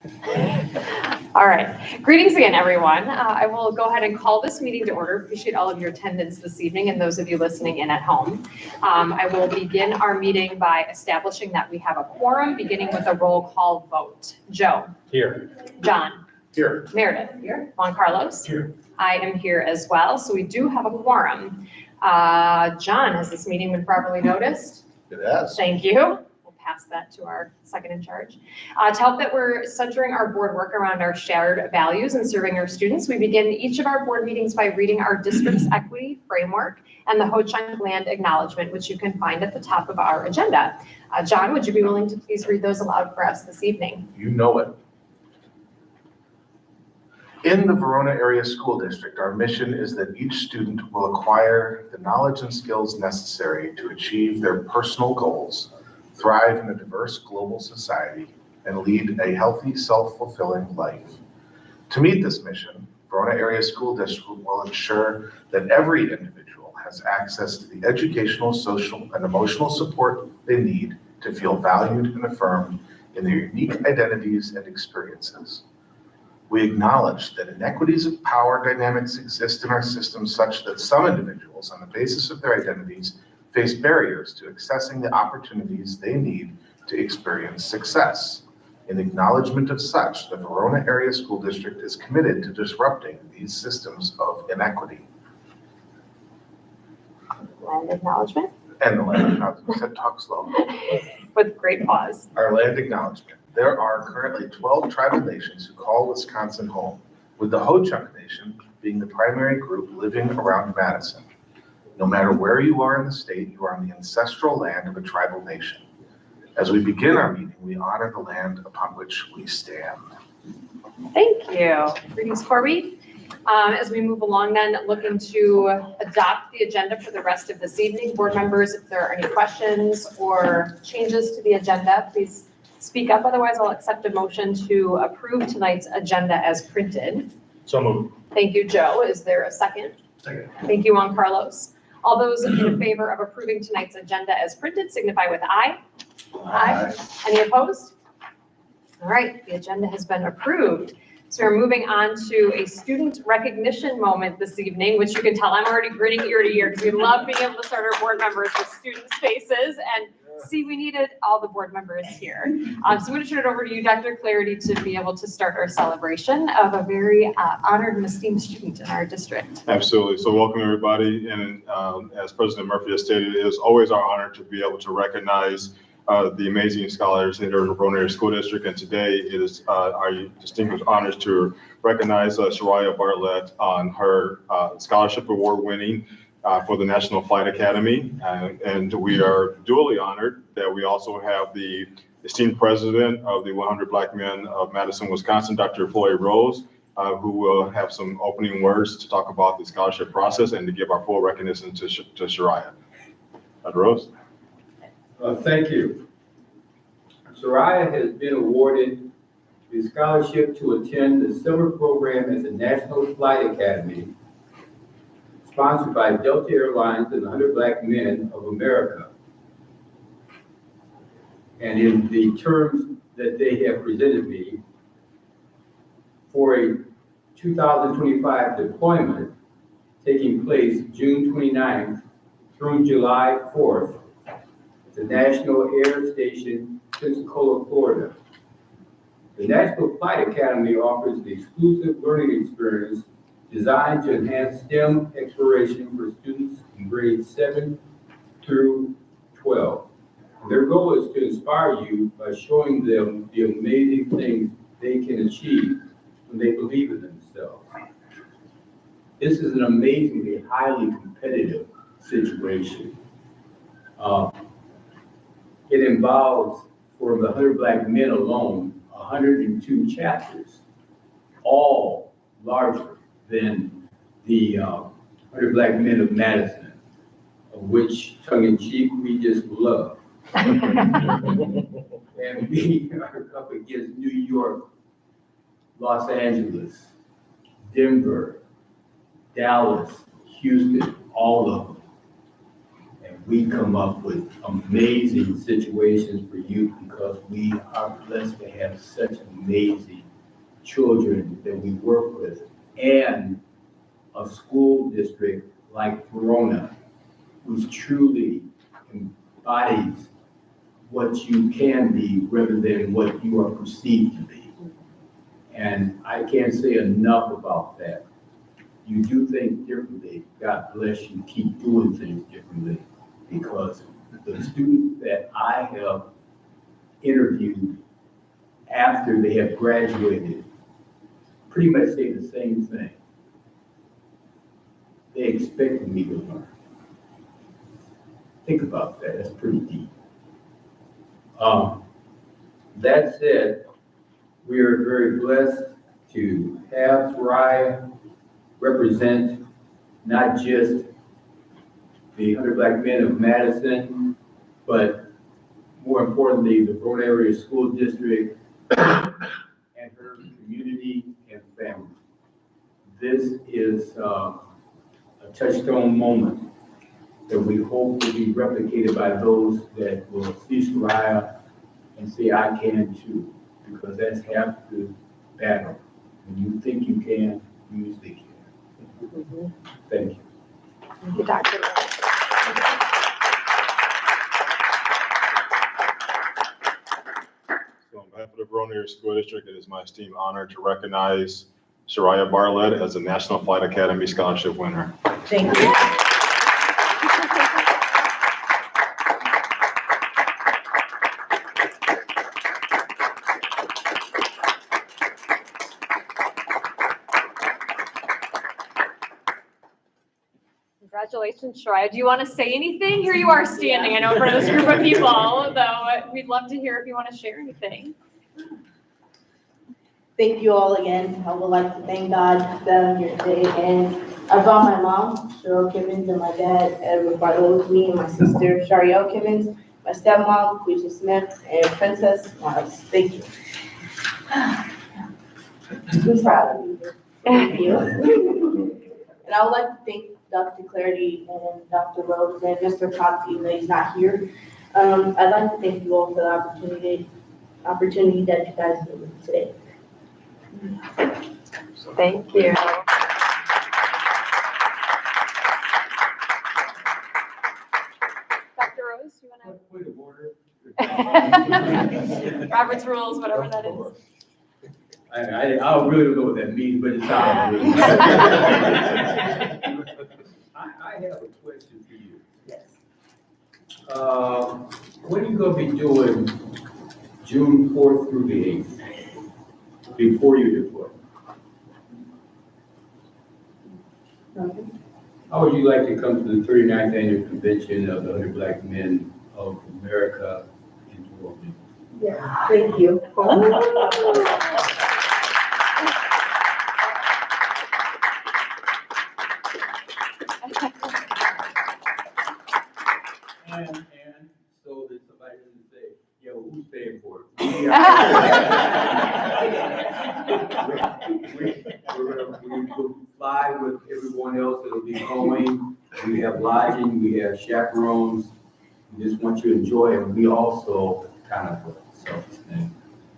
All right. Greetings again, everyone. I will go ahead and call this meeting to order. Appreciate all of your attendance this evening and those of you listening in at home. I will begin our meeting by establishing that we have a quorum, beginning with a roll call vote. Joe. Here. John. Here. Meredith. Here. Juan Carlos. Here. I am here as well, so we do have a quorum. John, has this meeting been properly noticed? It has. Thank you. Pass that to our second in charge. To help that we're centering our board work around our shared values and serving our students, we begin each of our board meetings by reading our district's equity framework and the Ho-Chunk land acknowledgement, which you can find at the top of our agenda. John, would you be willing to please read those aloud for us this evening? You know it. In the Verona Area School District, our mission is that each student will acquire the knowledge and skills necessary to achieve their personal goals, thrive in a diverse global society, and lead a healthy, self-fulfilling life. To meet this mission, Verona Area School District will ensure that every individual has access to the educational, social, and emotional support they need to feel valued and affirmed in their unique identities and experiences. We acknowledge that inequities of power dynamics exist in our system such that some individuals, on the basis of their identities, face barriers to accessing the opportunities they need to experience success. In acknowledgement of such, the Verona Area School District is committed to disrupting these systems of inequity. Land acknowledgement. And the land acknowledgement, said talk slow. With great pause. Our land acknowledgement. There are currently 12 tribal nations who call Wisconsin home, with the Ho-Chunk Nation being the primary group living around Madison. No matter where you are in the state, you are on the ancestral land of a tribal nation. As we begin our meeting, we honor the land upon which we stand. Thank you. Greetings, Corby. As we move along then, looking to adopt the agenda for the rest of this evening. Board members, if there are any questions or changes to the agenda, please speak up. Otherwise, I'll accept a motion to approve tonight's agenda as printed. So moved. Thank you, Joe. Is there a second? Second. Thank you, Juan Carlos. All those in favor of approving tonight's agenda as printed signify with aye. Aye. Any opposed? All right, the agenda has been approved. So we're moving on to a student recognition moment this evening, which you can tell I'm already grinning ear to ear because we love being able to start our board members with students' faces. And see, we needed all the board members here. So I'm going to turn it over to you, Dr. Clarity, to be able to start our celebration of a very honored and esteemed student in our district. Absolutely. So welcome, everybody. And as President Murphy has stated, it is always our honor to be able to recognize the amazing scholars in the Verona Area School District. And today it is our distinguished honors to recognize Shariah Bartlett on her scholarship award winning for the National Flight Academy. And we are duly honored that we also have the esteemed president of the 100 Black Men of Madison, Wisconsin, Dr. Floyd Rose, who will have some opening words to talk about the scholarship process and to give our full recognition to Shariah. Dr. Rose. Thank you. Shariah has been awarded the scholarship to attend the summer program at the National Flight Academy, sponsored by Delta Airlines and 100 Black Men of America. And in the terms that they have presented me, for a 2025 deployment taking place June 29th through July 4th, the National Air Station, Pensacola, Florida. The National Flight Academy offers the exclusive learning experience designed to enhance STEM exploration for students in grades 7 through 12. Their goal is to inspire you by showing them the amazing things they can achieve when they believe in themselves. This is an amazingly highly competitive situation. It involves, for the 100 Black Men alone, 102 chapters, all larger than the 100 Black Men of Madison, of which, tongue-in-cheek, we just love. And we are up against New York, Los Angeles, Denver, Dallas, Houston, all of them. And we come up with amazing situations for youth because we are blessed to have such amazing children that we work with, and a school district like Verona, who's truly embodies what you can be rather than what you are perceived to be. And I can't say enough about that. You do things differently. God bless you. Keep doing things differently, because the students that I have interviewed after they have graduated pretty much say the same thing. They expected me to learn. Think about that. That's pretty deep. That said, we are very blessed to have Soraya represent not just the 100 Black Men of Madison, but more importantly, the Verona Area School District and her community and family. This is a touchstone moment that we hope will be replicated by those that will see Soraya and say, I can too, because that's half the battle. When you think you can, you usually can. Thank you. Thank you, Dr. So on behalf of the Verona Area School District, it is my esteemed honor to recognize Soraya Bartlett as a National Flight Academy Scholarship winner. Thank you. Congratulations, Soraya. Do you want to say anything? Here you are standing, I know, in front of this group of people, though we'd love to hear if you want to share anything. Thank you all again. I would like to thank God that I'm here today. And I brought my mom, Cheryl Kimmons, and my dad, Edward Barlow, with me, and my sister, Shariel Kimmons, my stepmom, Quisha Smith, and Princess Miles. Thank you. I'm proud of you. Thank you. And I would like to thank Dr. Clarity and Dr. Rose and Mr. Conti, even though he's not here. I'd like to thank you all for the opportunity that you guys gave me today. Thank you. Dr. Rose, you want Point of order. to? Robert's rules, whatever that is. I really don't know what that means, but it's out. I have a question for you. Yes. What are you going to be doing June 4th through the 8th before you deploy? How would you like to come to the 39th annual convention of the 100 Black Men of America in New Orleans? Yeah, thank you. And so that somebody doesn't say, yo, who's paying for it? We will fly with everyone else that'll be going. We have lodging, we have chaperones. We just want you to enjoy it. We also kind of selfish thing.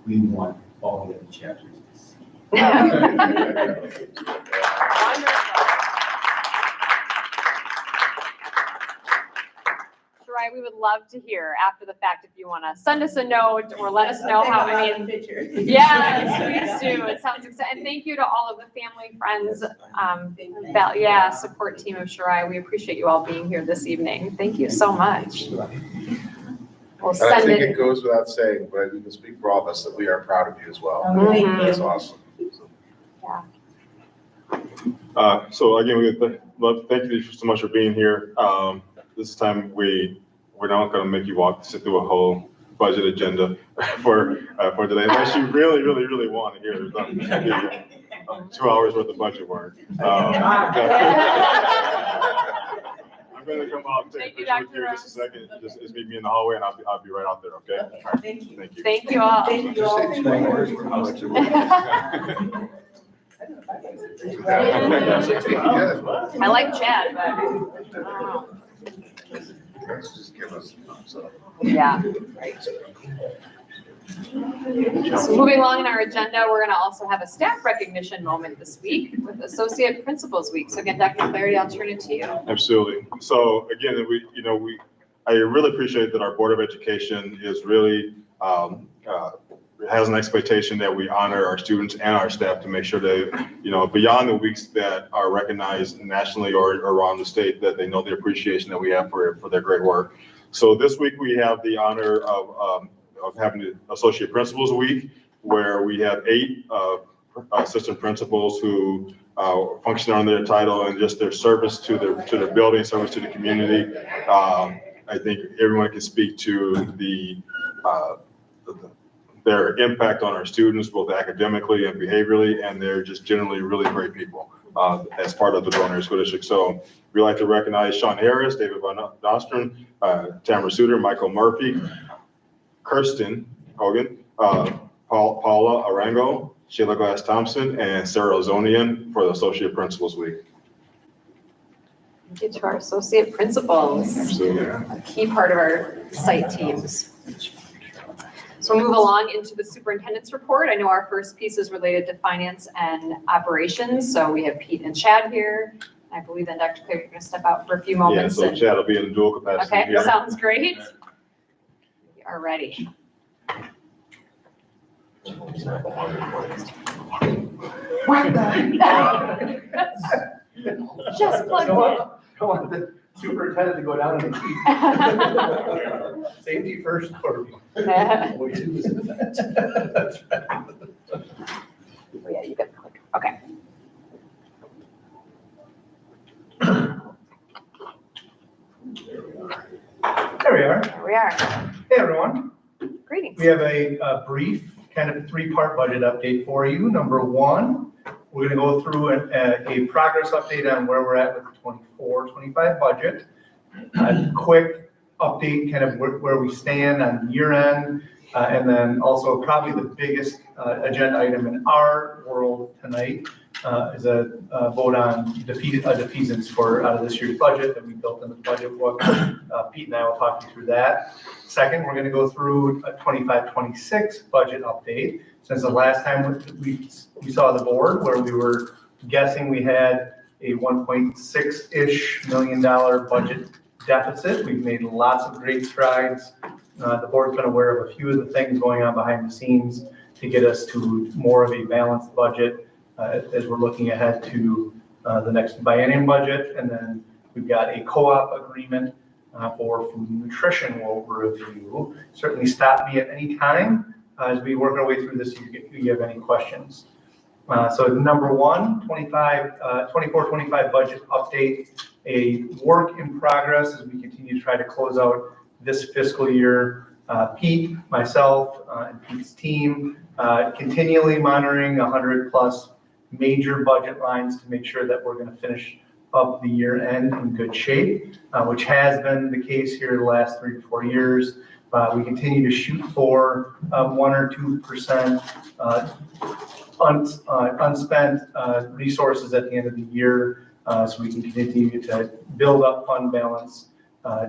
We want all the other chapters to see. Wonderful. Soraya, we would love to hear after the fact if you want to send us a note or let us know how, I mean, yes, please do. It sounds exciting. And thank you to all of the family, friends, support team of Soraya. We appreciate you all being here this evening. Thank you so much. We'll And I send think it. it goes without saying, but we can speak for all of us that we are proud of you as well. Thank you. That's awesome. So again, thank you so much for being here. This time we're not going to make you sit through a whole budget agenda for today, unless you really, really, really want to hear. There's not going to be 2 hours worth of budget work. I'm going to come out and take a picture with you in just a second. Just meet me in the hallway, and I'll be right out there. Okay? Okay, All right. thank you. Thank you. Thank you all. Thank you all. I like Chad, but I don't know. Let's just give us. Yeah, right. So moving along in our agenda, we're going to also have a staff recognition moment this week with Associate Principals Week. So again, Dr. Clarity, I'll turn it to you. Absolutely. So again, I really appreciate that our Board of Education is really, has an expectation that we honor our students and our staff to make sure that, beyond the weeks that are recognized nationally or around the state, that they know the appreciation that we have for their great work. So this week we have the honor of having the Associate Principals Week, where we have 8 assistant principals who function under their title and just their service to their building, service to the community. I think everyone can speak to their impact on our students, both academically and behaviorally, and they're just generally really great people as part of the Verona School District. So we'd like to recognize Sean Harris, David Van Dosteren, Tamara Suter, Michael Murphy, Kirsten Hogan, Paula Arango, Sheila Glass Thompson, and Sarah Ozonian for the Associate Principals Week. Get to our associate principals, Absolutely. a key part of our site teams. So we'll move along into the superintendent's report. I know our first piece is related to finance and operations. So we have Pete and Chad here. I believe that Dr. Claire, you're going to step out for a few moments. Yeah, so Chad will be in dual capacity Okay, here. sounds great. We are ready. Just plug in. I want the superintendent to go down and keep. Safety first for me. We do this in Oh, yeah, you got click. Okay. There we are. There we are. Hey, everyone. Greetings. We have a brief kind of 3-part budget update for you. Number 1, we're going to go through a progress update on where we're at with the 24-25 budget. A quick update, kind of where we stand on year end, and then also probably the biggest agenda item in our world tonight is a vote on defeasance for out of this year's budget that we built in the budget book. Pete and I will talk you through that. Second, we're going to go through a 25-26 budget update. Since the last time we saw the board, where we were guessing we had a $1.6-ish million budget deficit. We've made lots of great strides. The board's been aware of a few of the things going on behind the scenes to get us to more of a balanced budget as we're looking ahead to the next biennium budget. And then we've got a co-op agreement for food and nutrition we'll review. Certainly stop me at any time as we work our way through this if you have any questions. So number 1, 24-25 budget update, a work in progress as we continue to try to close out this fiscal year. Pete, myself, and Pete's team continually monitoring 100+ major budget lines to make sure that we're going to finish up the year end in good shape, which has been the case here the last 3 to 4 years. We continue to shoot for 1 or 2% unspent resources at the end of the year, so we can continue to build up fund balance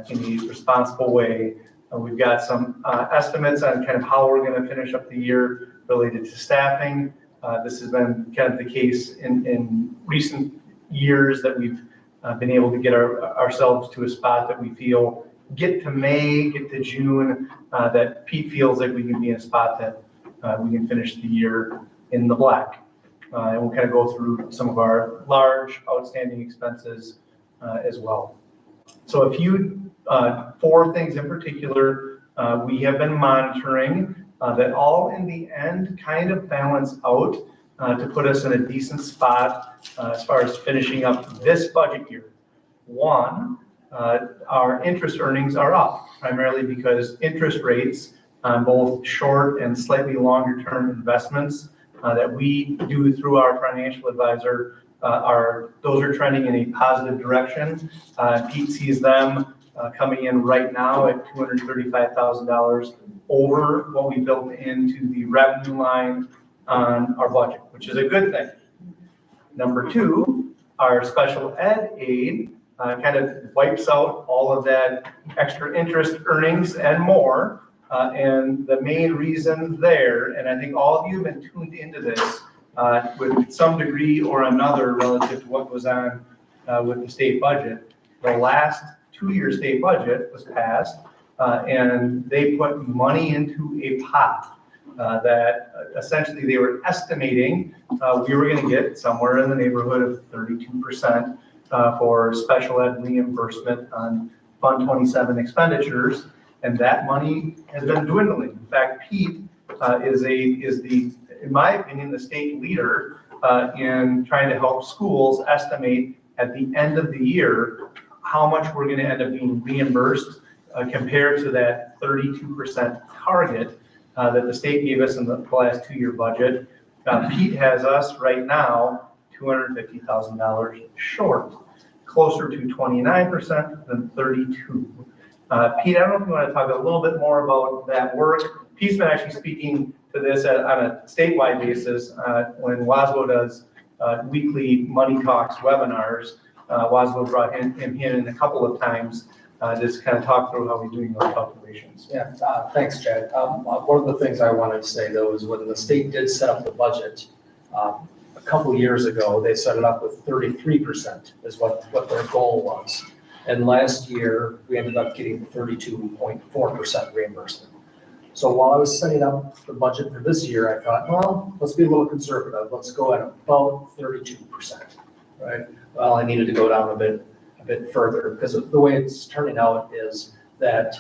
in a responsible way. We've got some estimates on kind of how we're going to finish up the year related to staffing. This has been kind of the case in recent years that we've been able to get ourselves to a spot that we feel get to May, get to June, that Pete feels like we can be in a spot that we can finish the year in the black. And we'll kind of go through some of our large outstanding expenses as well. So a few, 4 things in particular, we have been monitoring that all in the end kind of balance out to put us in a decent spot as far as finishing up this budget year. 1, our interest earnings are up, primarily because interest rates on both short and slightly longer term investments that we do through our financial advisor those are trending in a positive direction. Pete sees them coming in right now at $235,000 over what we built into the revenue line on our budget, which is a good thing. Number 2, our special ed aid kind of wipes out all of that extra interest earnings and more. And the main reason there, and I think all of you have been tuned into this with some degree or another relative to what goes on with the state budget. The last 2-year state budget was passed, and they put money into a pot that essentially they were estimating we were going to get somewhere in the neighborhood of 32% for special ed reimbursement on Fund 27 expenditures, and that money has been dwindling. In fact, Pete is the, in my opinion, the state leader in trying to help schools estimate at the end of the year how much we're going to end up being reimbursed compared to that 32% target that the state gave us in the last 2-year budget. Pete has us right now $250,000 short, closer to 29% than 32. Pete, I don't know if you want to talk a little bit more about that work. Pete's been actually speaking to this on a statewide basis when WASBO does weekly Money Talks webinars. WASBO brought him in a couple of times just kind of talk through how we're doing those calculations. Yeah, thanks, Chad. One of the things I wanted to say though is when the state did set up the budget, a couple years ago, they set it up with 33% is what their goal was. And last year, we ended up getting 32.4% reimbursement. So while I was setting up the budget for this year, I thought, well, let's be a little conservative. Let's go at about 32%, right? Well, I needed to go down a bit further because the way it's turning out is that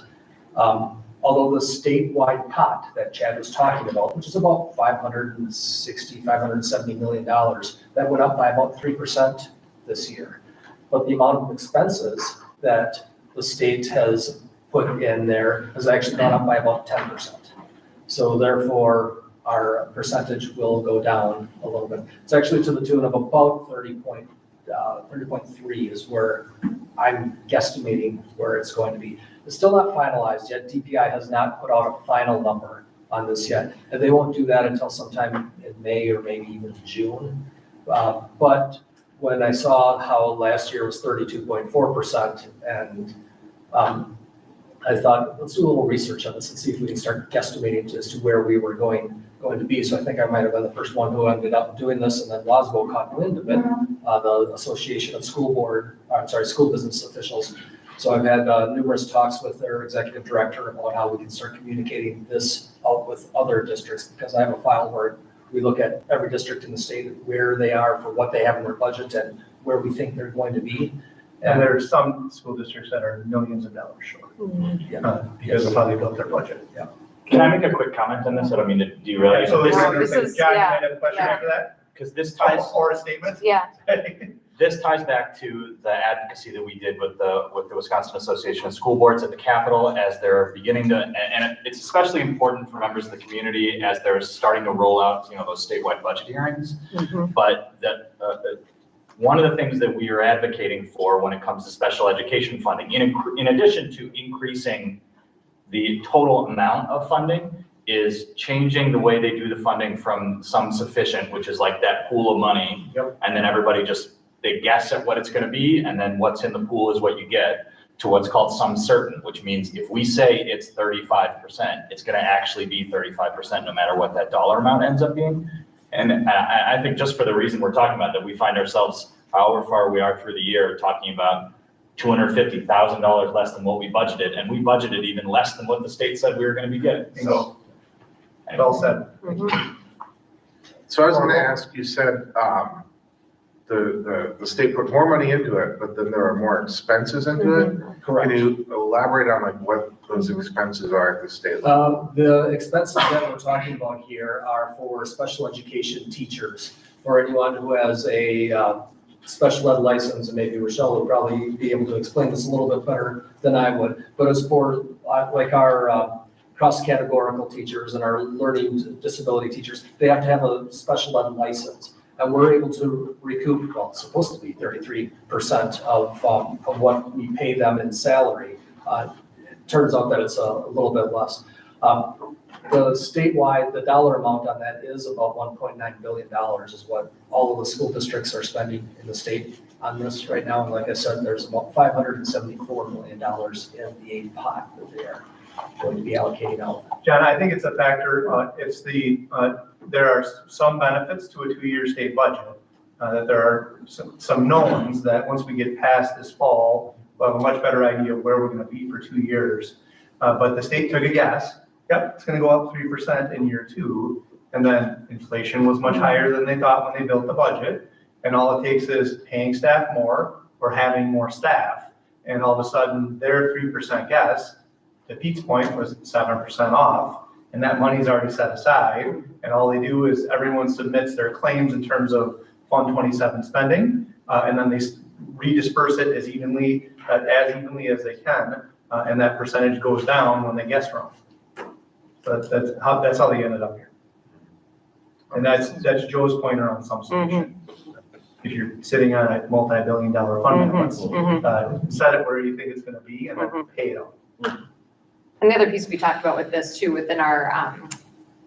although the statewide pot that Chad was talking about, which is about $570 million, that went up by about 3% this year. But the amount of expenses that the state has put in there has actually gone up by about 10%. So therefore, our percentage will go down a little bit. It's actually to the tune of about 30.3 is where I'm guesstimating where it's going to be. It's still not finalized yet. DPI has not put out a final number on this yet. And they won't do that until sometime in May or maybe even June. But when I saw how last year was 32.4% and I thought, let's do a little research on this and see if we can start guesstimating as to where we were going to be. So I think I might have been the first one who ended up doing this, and then WASBO caught wind of it, the Association of School Business Officials. So I've had numerous talks with their executive director about how we can start communicating this out with other districts, because I have a file where we look at every district in the state, where they are for what they have in their budget and where we think they're going to be. And there are some school districts that are millions of dollars short because of how they built their budget. Yeah. Can I make a quick comment on this? I don't mean to derail you. Absolutely. No, this is- John, you yeah, might have a question yeah. after that? Because this ties, Or a statement? Yeah, this ties back to the advocacy that we did with the Wisconsin Association of School Boards at the Capitol as they're beginning to, and it's especially important for members of the community as they're starting to roll out, those statewide budget hearings. But one of the things that we are advocating for when it comes to special education funding, in addition to increasing the total amount of funding, is changing the way they do the funding from some sufficient, which is like that pool of money. Yep. And then everybody they guess at what it's going to be, and then what's in the pool is what you get, to what's called some certain, which means if we say it's 35%, it's going to actually be 35% no matter what that dollar amount ends up being. And I think just for the reason we're talking about, that we find ourselves, however far we are through the year, talking about $250,000 less than what we budgeted, and we budgeted even less than what the state said we were going to be getting. So, Well said. So I was gonna ask, you said, the state put more money into it, but then there are more expenses into it? Can you elaborate on like what those expenses are at the state level? The expenses that we're talking about here are for special education teachers, for anyone who has a special ed license, and maybe Rochelle will probably be able to explain this a little bit better than I would, but it's for like our cross-categorical teachers and our learning disability teachers. They have to have a special ed license, and we're able to recoup, well, it's supposed to be 33% of what we pay them in salary. It turns out that it's a little bit less. The statewide, the dollar amount on that is about $1.9 billion is what all of the school districts are spending in the state on this right now. And like I said, there's about $574 million in the aid pot that they are going to be allocating out. John, I think it's a factor, there are some benefits to a 2-year state budget, that there are some knowns that once we get past this fall, we'll have a much better idea of where we're gonna be for 2 years. But the state took a guess, yep, it's gonna go up 3% in year 2, and then inflation was much higher than they thought when they built the budget, and all it takes is paying staff more or having more staff, and all of a sudden, their 3% guess, to Pete's point, was 7% off, and that money's already set aside, and all they do is everyone submits their claims in terms of Fund 27 spending, and then they redisperse it as evenly as they can, and that percentage goes down when they guess wrong. So that's how they ended up here. And that's Joe's point around some solution. If you're sitting on a multi-billion-dollar fund balance, set it where you think it's gonna be and then pay it out. And the other piece we talked about with this too, within our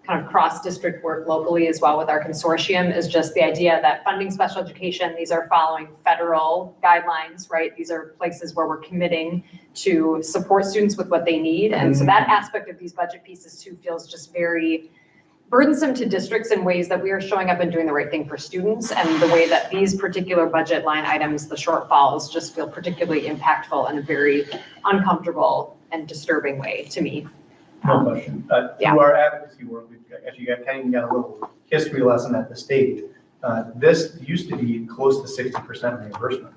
kind of cross-district work locally as well with our consortium, is just the idea that funding special education, these are following federal guidelines, right? These are places where we're committing to support students with what they need. And so that aspect of these budget pieces too feels just very burdensome to districts in ways that we are showing up and doing the right thing for students. And the way that these particular budget line items, the shortfalls, just feel particularly impactful in a very uncomfortable and disturbing way to me. No question. Through our advocacy work, we've actually got a little history lesson at the state. This used to be close to 60% reimbursement,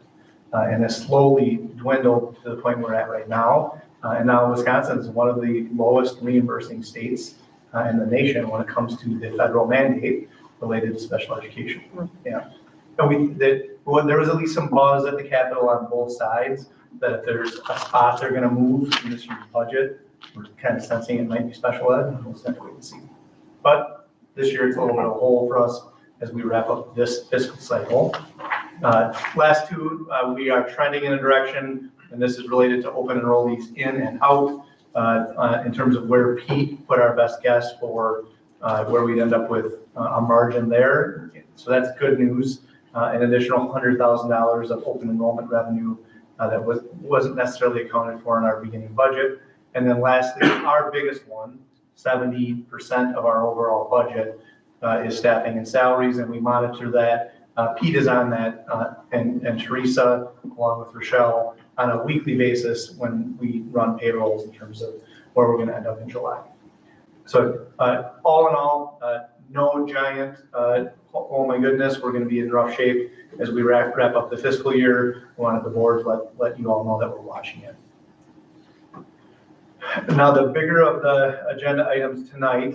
and has slowly dwindled to the point we're at right now. And now Wisconsin is one of the lowest reimbursing states in the nation when it comes to the federal mandate related to special education. Yeah. And there was at least some buzz at the Capitol on both sides that if there's a spot they're gonna move in this year's budget, we're kind of sensing it might be special ed, and we'll just have to wait and see. But this year it's a little bit of a hole for us as we wrap up this fiscal cycle. Last two, we are trending in a direction, and this is related to open enrollees in and out, in terms of where Pete put our best guess for where we'd end up with a margin there. So that's good news. An additional $100,000 of open enrollment revenue that wasn't necessarily accounted for in our beginning budget. And then lastly, our biggest one, 70% of our overall budget is staffing and salaries, and we monitor that. Pete is on that, and Teresa, along with Rochelle, on a weekly basis when we run payrolls in terms of where we're gonna end up in July. So all in all, no giant, oh my goodness, we're gonna be in rough shape as we wrap up the fiscal year. We wanted the board to let you all know that we're watching it. Now, the bigger of the agenda items tonight,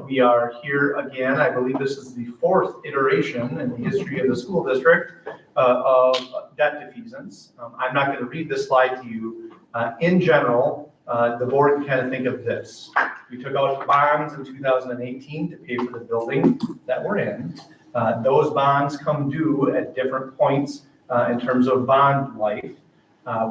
we are here again. I believe this is the 4th iteration in the history of the school district of debt defeasance. I'm not going to read this slide to you. In general, the board can kind of think of this. We took out bonds in 2018 to pay for the building that we're in. Those bonds come due at different points in terms of bond life.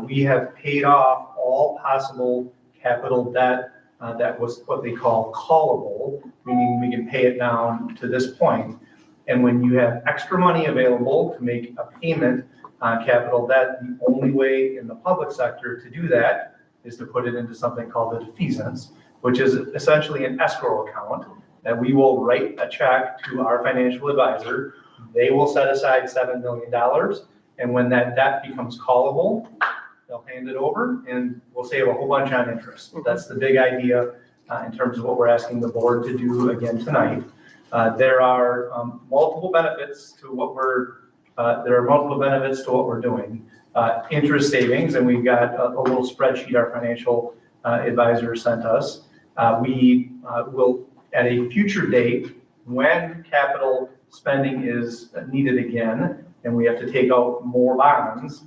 We have paid off all possible capital debt that was what they call callable, meaning we can pay it down to this point. And when you have extra money available to make a payment on capital debt, the only way in the public sector to do that is to put it into something called the defeasance, which is essentially an escrow account that we will write a check to our financial advisor. They will set aside $7 million. And when that debt becomes callable, they'll hand it over and we'll save a whole bunch on interest. That's the big idea in terms of what we're asking the board to do again tonight. There are multiple benefits to what we're doing. Interest savings, and we've got a little spreadsheet our financial advisor sent us. We will, at a future date, when capital spending is needed again, and we have to take out more bonds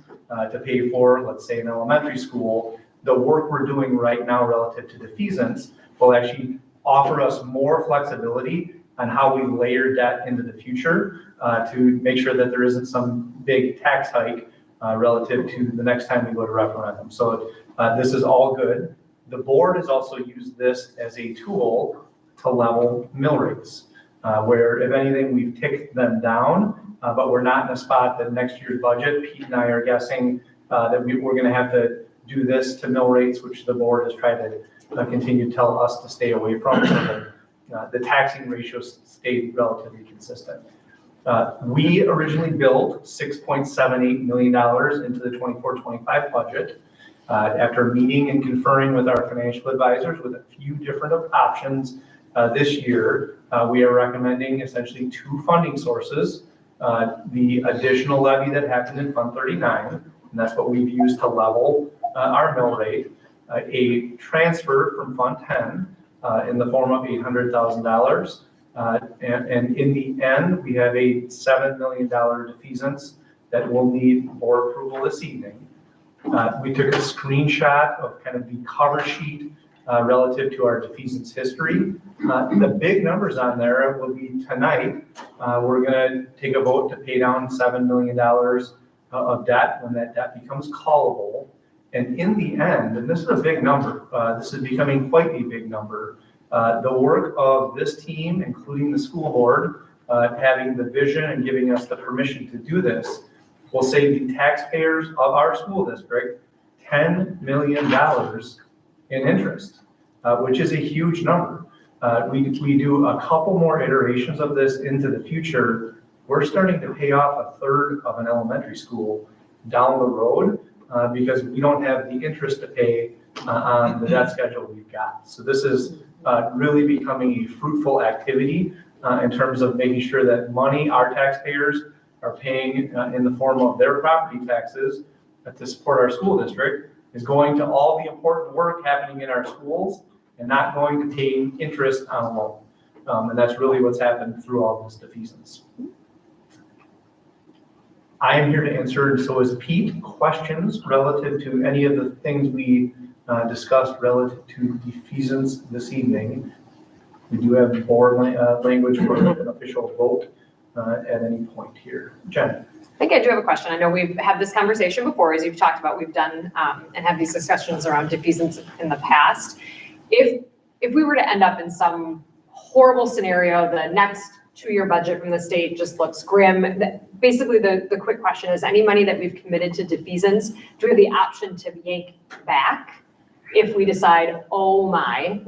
to pay for, let's say, an elementary school, the work we're doing right now relative to defeasance will actually offer us more flexibility on how we layer debt into the future to make sure that there isn't some big tax hike relative to the next time we go to referendum. So this is all good. The board has also used this as a tool to level mill rates, where if anything, we've ticked them down but we're not in a spot that next year's budget, Pete and I are guessing that we're going to have to do this to mill rates, which the board has tried to continue to tell us to stay away from, so that the taxing ratios stay relatively consistent. We originally billed $6.78 million into the 24-25 budget. After meeting and conferring with our financial advisors with a few different options this year, we are recommending essentially two funding sources. The additional levy that happened in Fund 39, and that's what we've used to level our mill rate, a transfer from Fund 10 in the form of $800,000. And in the end, we have a $7 million defeasance that will need board approval this evening. We took a screenshot of kind of the cover sheet relative to our defeasance history. The big numbers on there will be tonight. We're going to take a vote to pay down $7 million of debt when that debt becomes callable. And in the end, and this is a big number, this is becoming quite a big number, the work of this team, including the school board, having the vision and giving us the permission to do this, will save the taxpayers of our school district $10 million in interest, which is a huge number. We do a couple more iterations of this into the future. We're starting to pay off a third of an elementary school down the road because we don't have the interest to pay on the debt schedule we've got. So this is really becoming a fruitful activity in terms of making sure that money our taxpayers are paying in the form of their property taxes to support our school district is going to all the important work happening in our schools and not going to paying interest on a loan. And that's really what's happened through all this defeasance. I am here to answer, and so is Pete, questions relative to any of the things we discussed relative to defeasance this evening. We do have board language for an official vote at any point here. Jen. I think I do have a question. I know we've had this conversation before, as you've talked about, we've done and have these discussions around defeasance in the past. If we were to end up in some horrible scenario, the next 2-year budget from the state just looks grim. Basically, the quick question is, any money that we've committed to defeasance, do we have the option to yank back if we decide, oh my,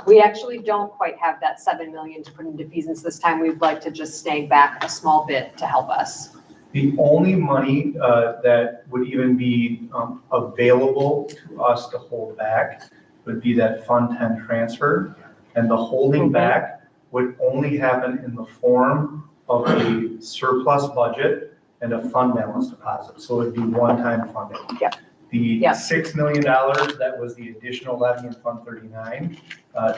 we actually don't quite have that $7 million to put in defeasance this time, we'd like to just snag back a small bit to help us? The only money that would even be available to us to hold back would be that Fund 10 transfer. And the holding back would only happen in the form of a surplus budget and a fund balance deposit. So it would be one-time funding. Yep. The Yep. $6 million that was the additional levy in Fund 39,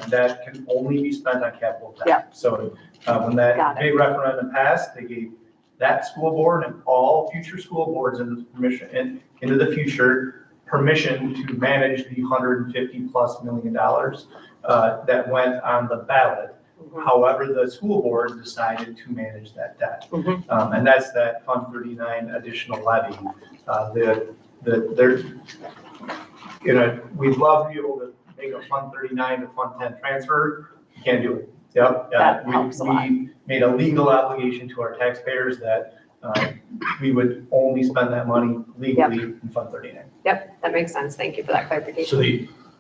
that can only be spent on capital debt. Yep. So when that Got it. big referendum passed, they gave that school board and all future school boards into the future permission to manage the $150+ million that went on the ballot. However, the school board decided to manage that debt. And that's that Fund 39 additional levy. We'd love to be able to make a Fund 39 to Fund 10 transfer. You can't do it. Yep. That helps a lot. We made a legal obligation to our taxpayers that we would only spend that money legally in Fund 39. Yep, that makes sense. Thank you for that clarification. So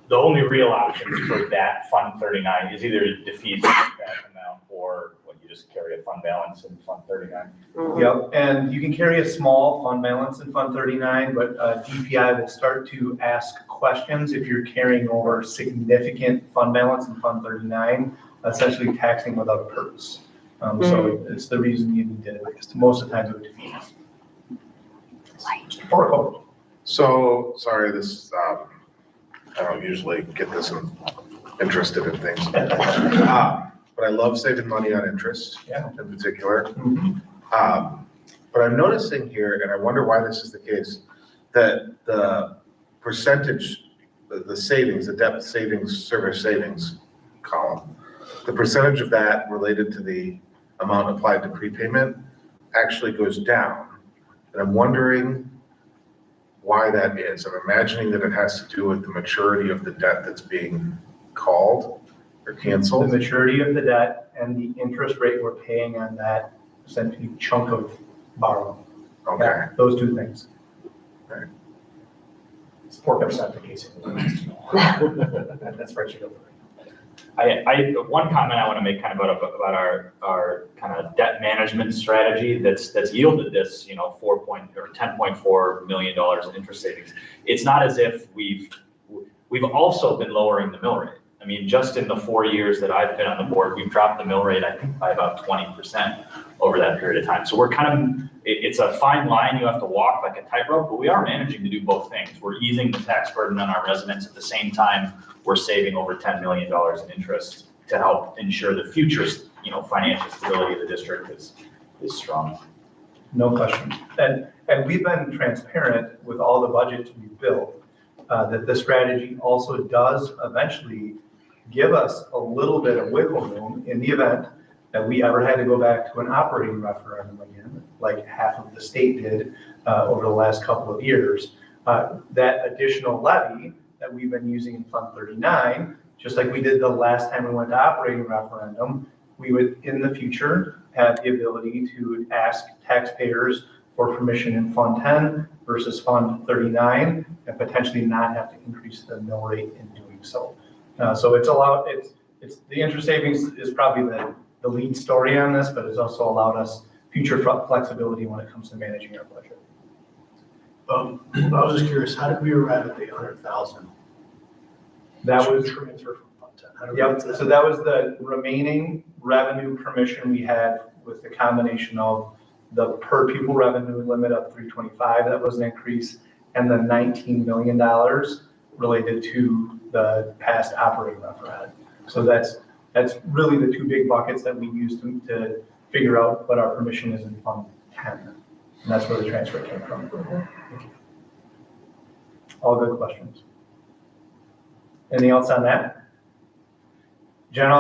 the only real options for that Fund 39 is either to defeat that amount or what, you just carry a fund balance in Fund 39. Yep, and you can carry a small fund balance in Fund 39, but DPI will start to ask questions if you're carrying over significant fund balance in Fund 39, essentially taxing without a purpose. So it's the reason you did it. Most of the time it would defeat us. Or a couple. So, sorry, this, I don't usually get this interested in things. But I love saving money on interest in particular. But I'm noticing here, and I wonder why this is the case, that the percentage, the savings, the debt savings, service savings column, the percentage of that related to the amount applied to prepayment actually goes down. And I'm wondering why that is. I'm imagining that it has to do with the maturity of the debt that's being called or canceled. The maturity of the debt and the interest rate we're paying on that essentially chunk of borrow. Okay. Yeah, those two things. It's 4% the case. That's right, you go. One comment I want to make kind of about our kind of debt management strategy that's yielded this, $10.4 million in interest savings. It's not as if we've also been lowering the mill rate. I mean, just in the 4 years that I've been on the board, we've dropped the mill rate, I think, by about 20% over that period of time. So we're it's a fine line you have to walk like a tightrope, but we are managing to do both things. We're easing the tax burden on our residents. At the same time, we're saving over $10 million in interest to help ensure the future, financial stability of the district is strong. No question. And we've been transparent with all the budgets we built, that the strategy also does eventually give us a little bit of wiggle room in the event that we ever had to go back to an operating referendum again, like half of the state did over the last couple of years. That additional levy that we've been using in Fund 39, just like we did the last time we went to operating referendum, we would in the future have the ability to ask taxpayers for permission in Fund 10 versus Fund 39 and potentially not have to increase the mill rate in doing so. So it's the interest savings is probably the lead story on this, but it's also allowed us future flexibility when it comes to managing our budget. I was just curious, how did we arrive at the 100,000? That was, Transfer from Fund 10. How did we get yep, to that? so that was the remaining revenue permission we had with the combination of the per pupil revenue limit of 325, that was an increase, and the $19 million related to the past operating referendum. So that's really the two big buckets that we used to figure out what our permission is in Fund 10. And that's where the transfer came from. All good questions. Anything else on that? Jen,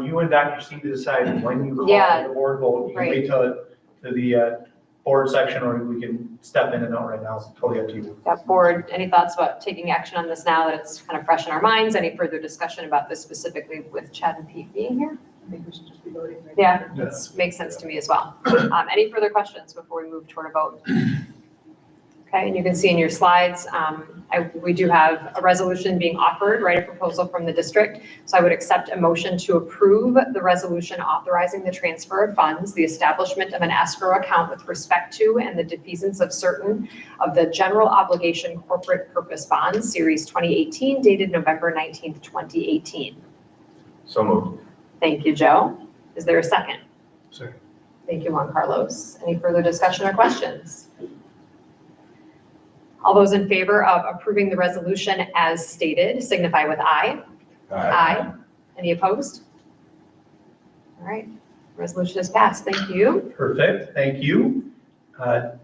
you and Dr. C to decide when you call Yeah, the board vote. You can wait till the board section, or we can step in and out right now. It's totally up to you. That board, any thoughts about taking action on this now that it's kind of fresh in our minds? Any further discussion about this specifically with Chad and Pete being here? I think we should just be voting right Yeah, that makes sense to me as well. Any further questions before we move toward a vote? Okay, and you can see in your slides, we do have a resolution being offered, right, a proposal from the district. So I would accept a motion to approve the resolution authorizing the transfer of funds, the establishment of an escrow account with respect to and the defeasance of certain of the general obligation corporate purpose bonds, Series 2018, dated November 19th, 2018. So moved. Thank you, Joe. Is there a second? Second. Thank you, Juan Carlos. Any further discussion or questions? All those in favor of approving the resolution as stated signify with aye. Aye. Any opposed? All right, resolution is passed. Thank you. Perfect, thank you.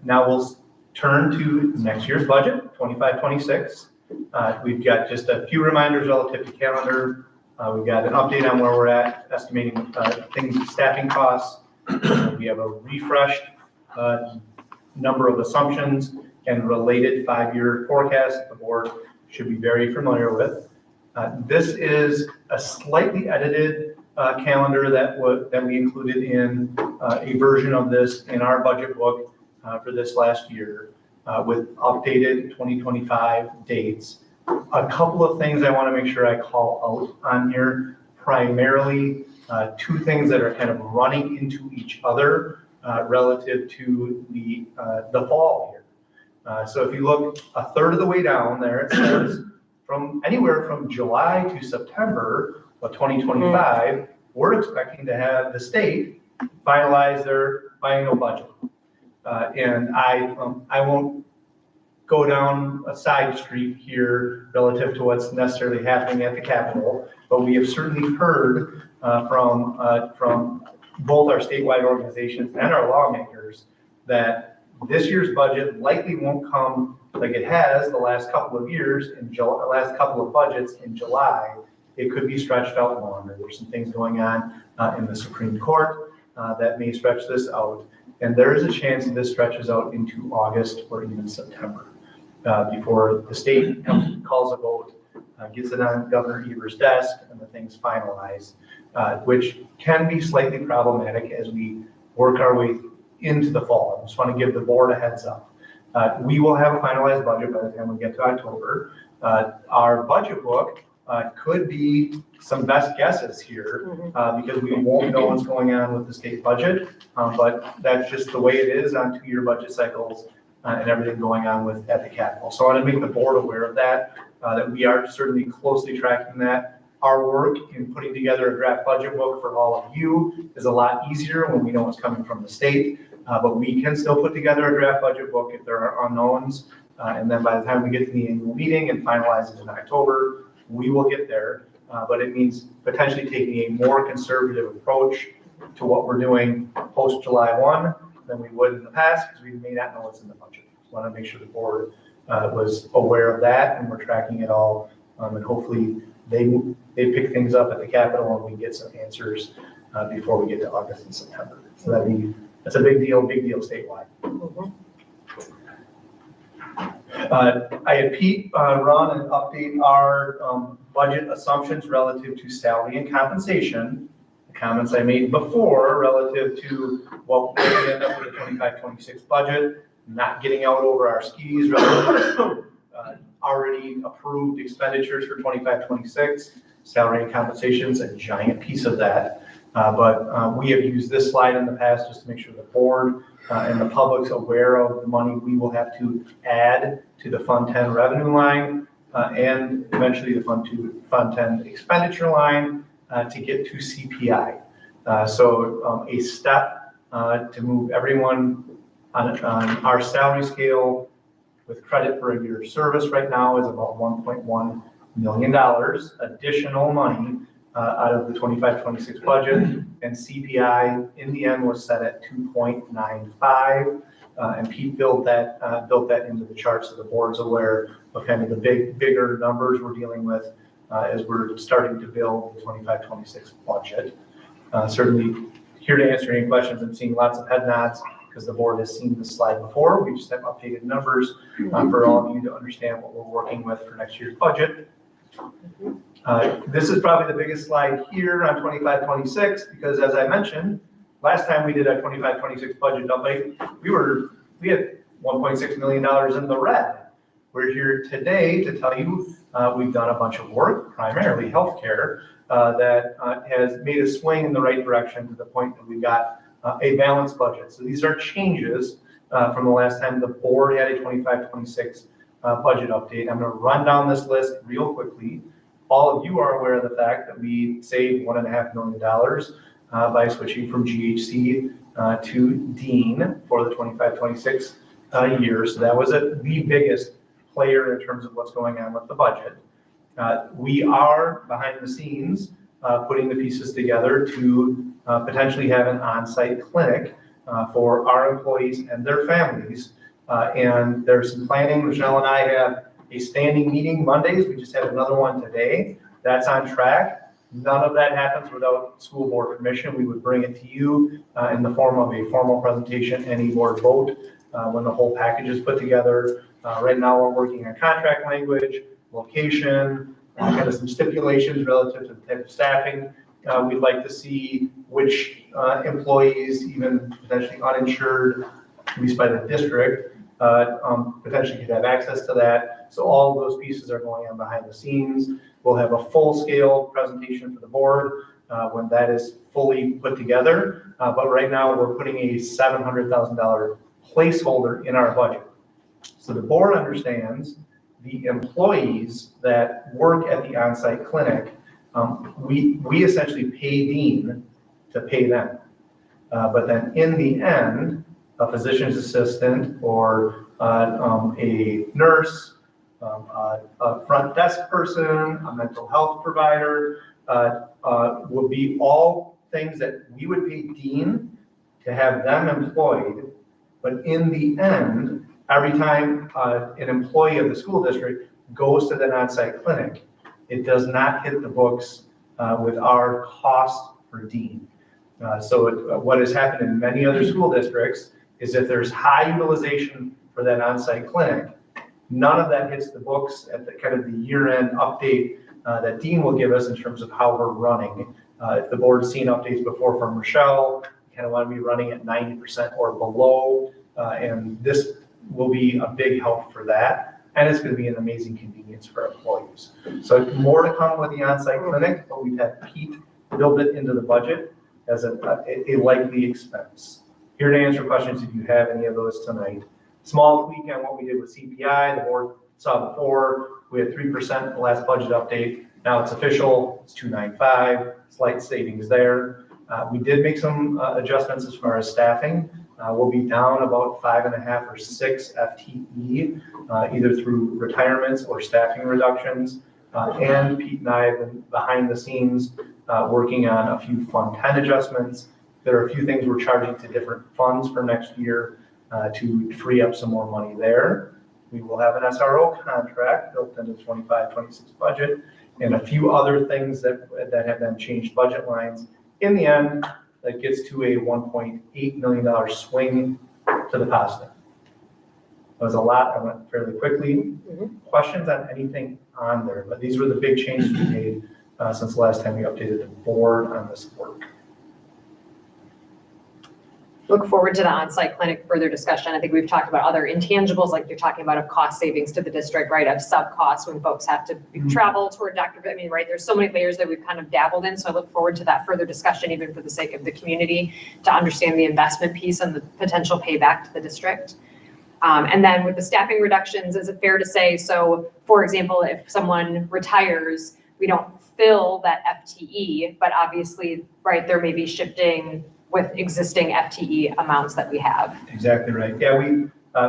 Now we'll turn to next year's budget, 25-26. We've got just a few reminders relative to calendar. We've got an update on where we're at, estimating things, staffing costs. We have a refreshed number of assumptions and related 5-year forecast the board should be very familiar with. This is a slightly edited calendar that we included in a version of this in our budget book for this last year with updated 2025 dates. A couple of things I want to make sure I call out on here, primarily two things that are kind of running into each other relative to the fall here. So if you look a third of the way down there, it says from anywhere from July to September of 2025, we're expecting to have the state finalize their biennial budget. And I won't go down a side street here relative to what's necessarily happening at the Capitol, but we have certainly heard from both our statewide organizations and our lawmakers that this year's budget likely won't come like it has the last couple of years in July, the last couple of budgets in July. It could be stretched out longer. There's some things going on in the Supreme Court that may stretch this out. And there is a chance that this stretches out into August or even September before the state calls a vote, gets it on Governor Evers' desk, and the thing's finalized, which can be slightly problematic as we work our way into the fall. I just want to give the board a heads up. We will have a finalized budget by the time we get to October. Our budget book could be some best guesses here because we won't know what's going on with the state budget, but that's just the way it is on 2-year budget cycles and everything going on at the Capitol. So I want to make the board aware of that, that we are certainly closely tracking that. Our work in putting together a draft budget book for all of you is a lot easier when we know what's coming from the state, but we can still put together a draft budget book if there are unknowns. And then by the time we get to the annual meeting and finalize it in October, we will get there. But it means potentially taking a more conservative approach to what we're doing post July 1 than we would in the past, because we may not know what's in the budget. So I want to make sure the board was aware of that, and we're tracking it all. And hopefully they pick things up at the Capitol and we get some answers before we get to August and September. So that's a big deal statewide. I had Pete run and update our budget assumptions relative to salary and compensation. The comments I made before relative to what we end up with a 25-26 budget, not getting out over our skis relative to already approved expenditures for 25-26. Salary and compensation is a giant piece of that. But we have used this slide in the past just to make sure the board and the public's aware of the money we will have to add to the Fund 10 revenue line and eventually the Fund 10 expenditure line to get to CPI. So a step to move everyone on our salary scale with credit for a year of service right now is about $1.1 million additional money out of the 25-26 budget, and CPI in the end was set at 2.95, and Pete built that into the charts so the board's aware of kind of the bigger numbers we're dealing with as we're starting to build the 25-26 budget. Certainly here to answer any questions. I'm seeing lots of head nods because the board has seen this slide before. We just have updated numbers for all of you to understand what we're working with for next year's budget. This is probably the biggest slide here on 25-26 because, as I mentioned, last time we did a 25-26 budget update, we had $1.6 million in the red. We're here today to tell you we've done a bunch of work, primarily healthcare, that has made a swing in the right direction to the point that we got a balanced budget. So these are changes from the last time the board had a 25-26 budget update. I'm going to run down this list real quickly. All of you are aware of the fact that we saved $1.5 million by switching from GHC to Dean for the 25-26 year. So that was the biggest player in terms of what's going on with the budget. We are behind the scenes putting the pieces together to potentially have an on-site clinic for our employees and their families. And there's some planning. Michelle and I have a standing meeting Mondays. We just had another one today. That's on track. None of that happens without school board permission. We would bring it to you in the form of a formal presentation and a board vote when the whole package is put together. Right now, we're working on contract language, location, kind of some stipulations relative to the type of staffing we'd like to see, which employees, even potentially uninsured, at least by the district, potentially could have access to that. So all of those pieces are going on behind the scenes. We'll have a full-scale presentation for the board when that is fully put together. But right now, we're putting a $700,000 placeholder in our budget. So the board understands the employees that work at the on-site clinic, we essentially pay Dean to pay them. But then in the end, a physician's assistant or a nurse, a front desk person, a mental health provider would be all things that we would pay Dean to have them employed. But in the end, every time an employee of the school district goes to the on-site clinic, it does not hit the books with our cost for Dean. So what has happened in many other school districts is if there's high utilization for that on-site clinic, none of that hits the books at the kind of the year-end update that Dean will give us in terms of how we're running. If the board's seen updates before from Rochelle, kind of want to be running at 90% or below. And this will be a big help for that. And it's going to be an amazing convenience for our employees. So more to come with the on-site clinic, but we've had Pete build it into the budget as a likely expense. Here to answer questions if you have any of those tonight. Small tweak on what we did with CPI. The board saw before, we had 3% in the last budget update. Now it's official, it's 295, slight savings there. We did make some adjustments as far as staffing. We'll be down about 5.5 or 6 FTE, either through retirements or staffing reductions. And Pete and I have been behind the scenes working on a few Fund 10 adjustments. There are a few things we're charging to different funds for next year to free up some more money there. We will have an SRO contract built into the 25-26 budget and a few other things that have been changed budget lines. In the end, that gets to a $1.8 million swing to the positive. That was a lot. I went fairly quickly. Questions on anything on there, but these were the big changes we made since the last time we updated the board on this work. Look forward to the on-site clinic further discussion. I think we've talked about other intangibles, like you're talking about, of cost savings to the district, right? Of sub costs when folks have to travel toward doctor. I mean, right, there's so many layers that we've kind of dabbled in. So I look forward to that further discussion, even for the sake of the community, to understand the investment piece and the potential payback to the district. And then with the staffing reductions, is it fair to say, so for example, if someone retires, we don't fill that FTE, but obviously, right, there may be shifting with existing FTE amounts that we have. Exactly right. Yeah,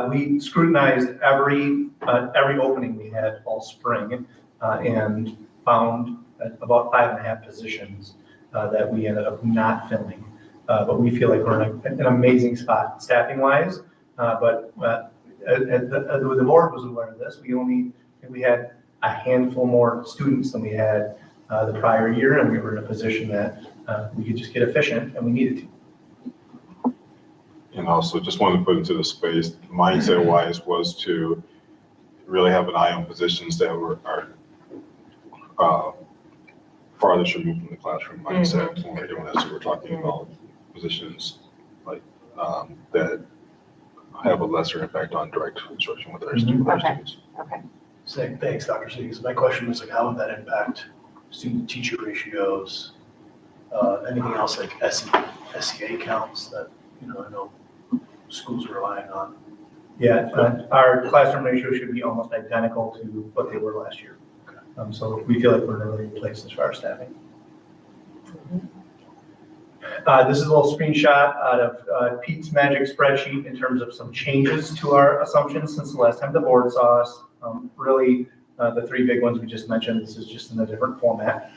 we scrutinized every opening we had all spring and found about 5.5 positions that we ended up not filling. But we feel like we're in an amazing spot staffing wise. But the board was aware of this. We had a handful more students than we had the prior year, and we were in a position that we could just get efficient, and we needed to. And also just wanted to put into the space, mindset wise, was to really have an eye on positions that are farthest removed from the classroom mindset when we're doing this. So we're talking about positions like that have a lesser impact on direct instruction with our students. Okay. Thanks, Dr. Seuss. My question was like, how would that impact student-teacher ratios? Anything else like SEA counts that, I know schools are relying on? Yeah, our classroom ratio should be almost identical to what they were last year. So we feel like we're in a really good place as far as staffing. This is a little screenshot out of Pete's magic spreadsheet in terms of some changes to our assumptions since the last time the board saw us. Really, the three big ones we just mentioned, this is just in a different format.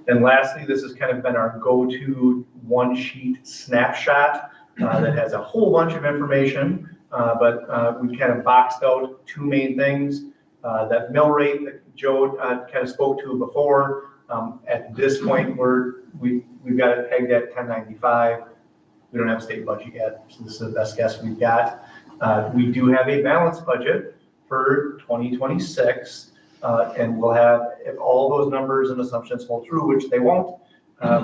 And lastly, this has kind of been our go-to one-sheet snapshot that has a whole bunch of information, but we kind of boxed out two main things. That mill rate that Joe kind of spoke to before. At this point, we've got it pegged at 1095. We don't have a state budget yet, so this is the best guess we've got. We do have a balanced budget for 2026, and we'll have, if all those numbers and assumptions hold true, which they won't,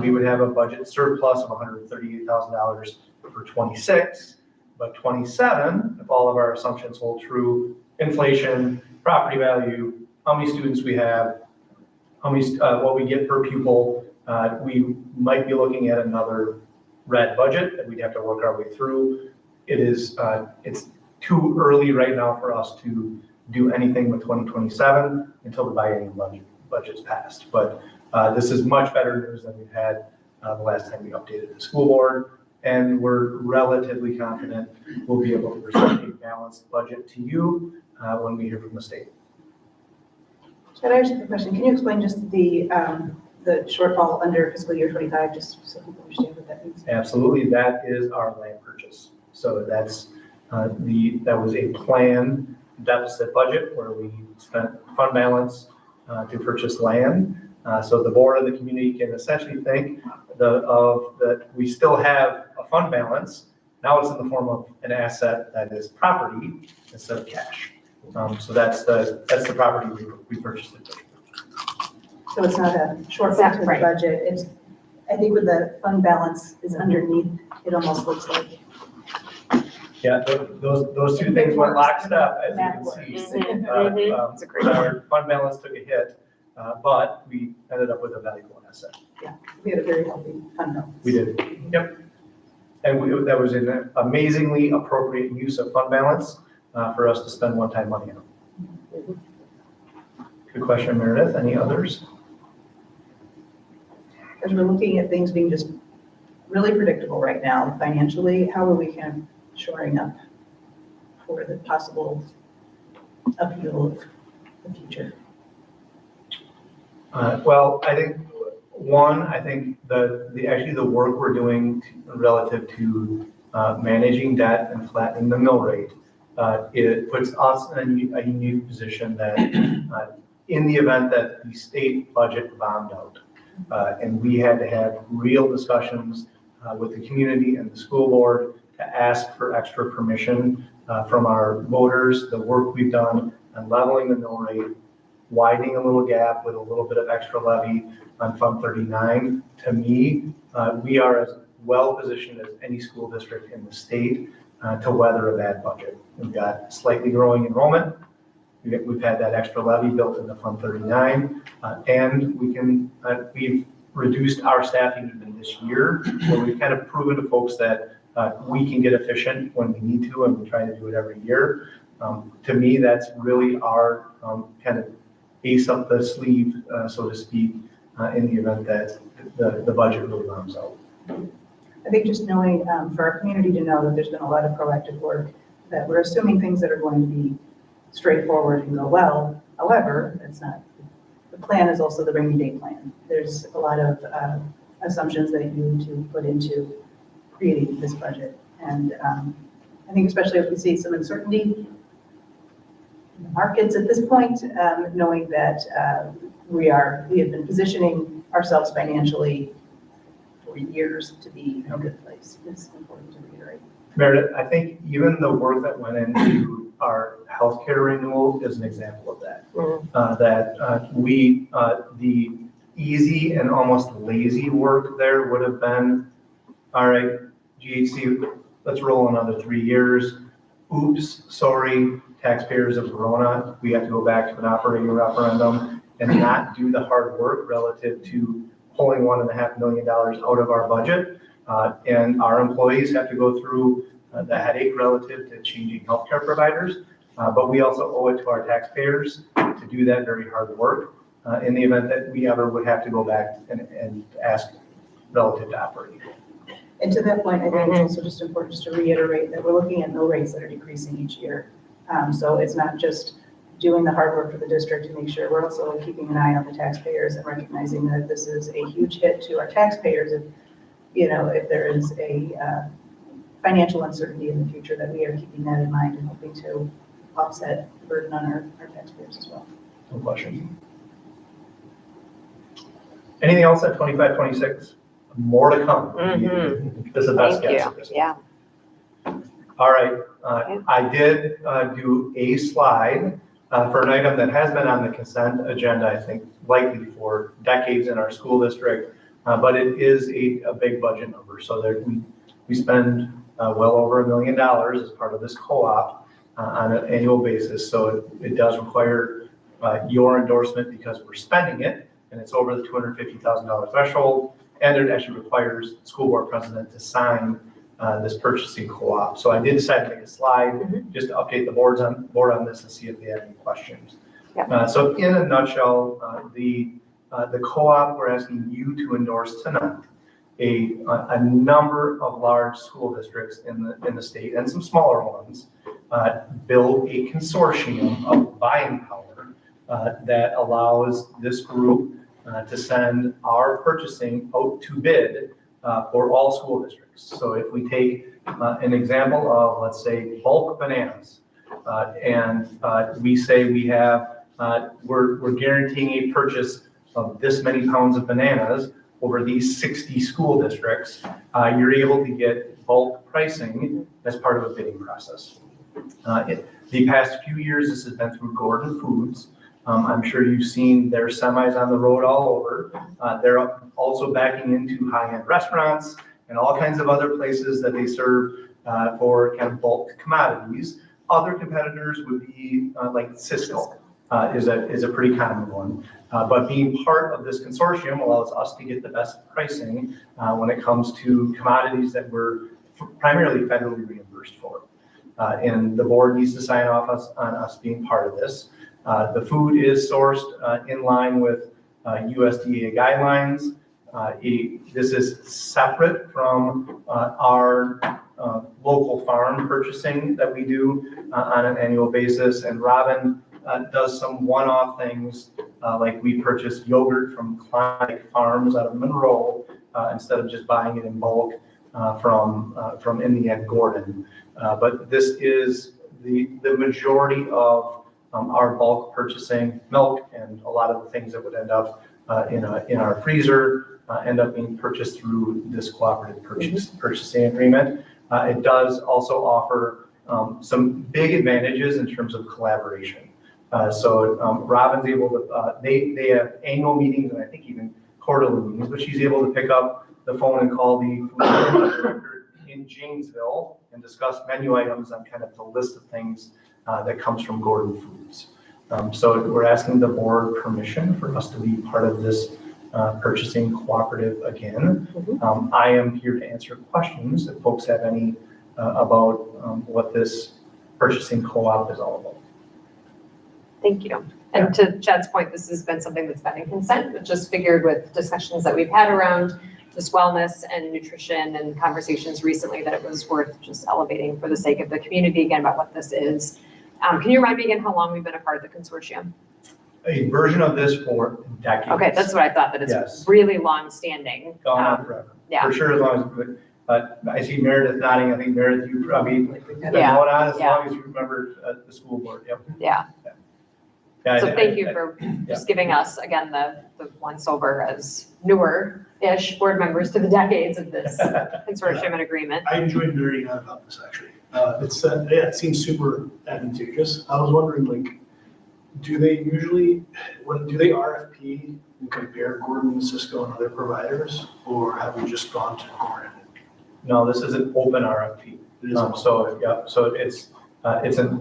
we would have a budget surplus of $138,000 for 26. But 27, if all of our assumptions hold true, inflation, property value, how many students we have, how many, what we get per pupil, we might be looking at another red budget that we'd have to work our way through. It's too early right now for us to do anything with 2027 until the biennial budget's passed. But this is much better news than we've had the last time we updated the school board. And we're relatively confident we'll be able to present a balanced budget to you when we hear from the state. Can I ask you a question? Can you explain just the shortfall under fiscal year 25, just so people understand what that means? Absolutely, that is our land purchase. So that's that was a planned deficit budget where we spent fund balance to purchase land. So the board and the community can essentially think that we still have a fund balance. Now it's in the form of an asset that is property instead of cash. So that's the property we purchased it. So it's not a shortfall to the Right. budget, it's I think when the fund balance is underneath, it almost looks like. Yeah, those two things went lockstep, as you can see. That's a great Our fund balance took a hit, but we ended up with a valuable asset. We had a very healthy fund balance. We did, yep. And that was an amazingly appropriate use of fund balance for us to spend one-time money on. Good question, Meredith. Any others? As we're looking at things being just really predictable right now financially, how are we kind of shoring up for the possible upheaval of the future? Well, I think the work we're doing relative to managing debt and flattening the mill rate, it puts us in a unique position that in the event that the state budget bombed out, and we had to have real discussions with the community and the school board to ask for extra permission from our voters, the work we've done on leveling the mill rate, widening a little gap with a little bit of extra levy on Fund 39. To me, we are as well positioned as any school district in the state to weather a bad budget. We've got slightly growing enrollment. We've had that extra levy built into Fund 39, and we've reduced our staffing even this year, where we've kind of proven to folks that we can get efficient when we need to, and we try to do it every year. To me, that's really our kind of ace up the sleeve, so to speak, in the event that the budget really bombs out. I think just knowing, for our community to know that there's been a lot of proactive work, that we're assuming things that are going to be straightforward and go well. However, it's not, the plan is also the rainy day plan. There's a lot of assumptions that you need to put into creating this budget. And I think especially as we see some uncertainty in the markets at this point, knowing that we have been positioning ourselves financially for years to be in a good place is important to reiterate. Meredith, I think even the work that went into our healthcare renewal is an example of that. The easy and almost lazy work there would have been, all right, GHC, let's roll another 3 years. Oops, sorry, taxpayers of Verona, we have to go back to an operating referendum and not do the hard work relative to pulling $1.5 million out of our budget. And our employees have to go through the headache relative to changing healthcare providers. But we also owe it to our taxpayers to do that very hard work in the event that we ever would have to go back and ask relative to operating. And to that point, I think it's also just important just to reiterate that we're looking at mill rates that are decreasing each year. So it's not just doing the hard work for the district to make sure, we're also keeping an eye on the taxpayers and recognizing that this is a huge hit to our taxpayers if there is a financial uncertainty in the future, that we are keeping that in mind and hoping to offset the burden on our taxpayers as well. No question. Anything else at 25, 26? More to come. This is the best Thank guess you. at this point. Yeah. All right, I did do a slide for an item that has been on the consent agenda, I think, likely for decades in our school district, but it is a big budget number. So that we spend well over $1 million as part of this co-op on an annual basis. So it does require your endorsement because we're spending it, and it's over the $250,000 threshold, and it actually requires the school board president to sign this purchasing co-op. So I did decide to make a slide just to update the board on this and see if they have any questions. Yep. So in a nutshell, the co-op, we're asking you to endorse tonight a number of large school districts in the state and some smaller ones build a consortium of buying power that allows this group to send our purchasing out to bid for all school districts. So if we take an example of, let's say, bulk bananas, and we say we have, we're guaranteeing a purchase of this many pounds of bananas over these 60 school districts, you're able to get bulk pricing as part of a bidding process. The past few years, this has been through Gordon Foods. I'm sure you've seen their semis on the road all over. They're also backing into high-end restaurants and all kinds of other places that they serve for kind of bulk commodities. Other competitors would be like Cisco is a pretty common one. But being part of this consortium allows us to get the best pricing when it comes to commodities that we're primarily federally reimbursed for. And the board needs to sign off on us being part of this. The food is sourced in line with USDA guidelines. This is separate from our local farm purchasing that we do on an annual basis. And Robin does some one-off things, like we purchase yogurt from Klondike Farms out of Monroe instead of just buying it in bulk from in the end Gordon. But this is the majority of our bulk purchasing. Milk and a lot of the things that would end up in our freezer end up being purchased through this cooperative purchasing agreement. It does also offer some big advantages in terms of collaboration. So Robin's able to, they have annual meetings and I think even quarterly meetings, but she's able to pick up the phone and call the food director in Janesville and discuss menu items on kind of the list of things that comes from Gordon Foods. So we're asking the board permission for us to be part of this purchasing cooperative again. I am here to answer questions if folks have any about what this purchasing co-op is all about. Thank you. And to Chad's point, this has been something that's been in consent, but just figured with discussions that we've had around just wellness and nutrition and conversations recently that it was worth just elevating for the sake of the community again about what this is. Can you remind me again how long we've been a part of the consortium? A version of this for decades. Okay, that's what I thought, that it's Yes. really long-standing. Gone on forever. Yeah. For sure, as long as, I see Meredith nodding. I think Meredith, you probably been going Yeah, on as yeah. long as you remember the school board. Yep. Yeah, Yeah, so I- thank you I- for just giving us, again, the once over as newer-ish board members to the decades of this consortium and agreement. I enjoyed nerding out about this, actually. It seems super advantageous. I was wondering, like, do they usually, do they RFP and compare Gordon, Cisco, and other providers, or have we just gone to Gordon? No, this is an open RFP. It is open. So it's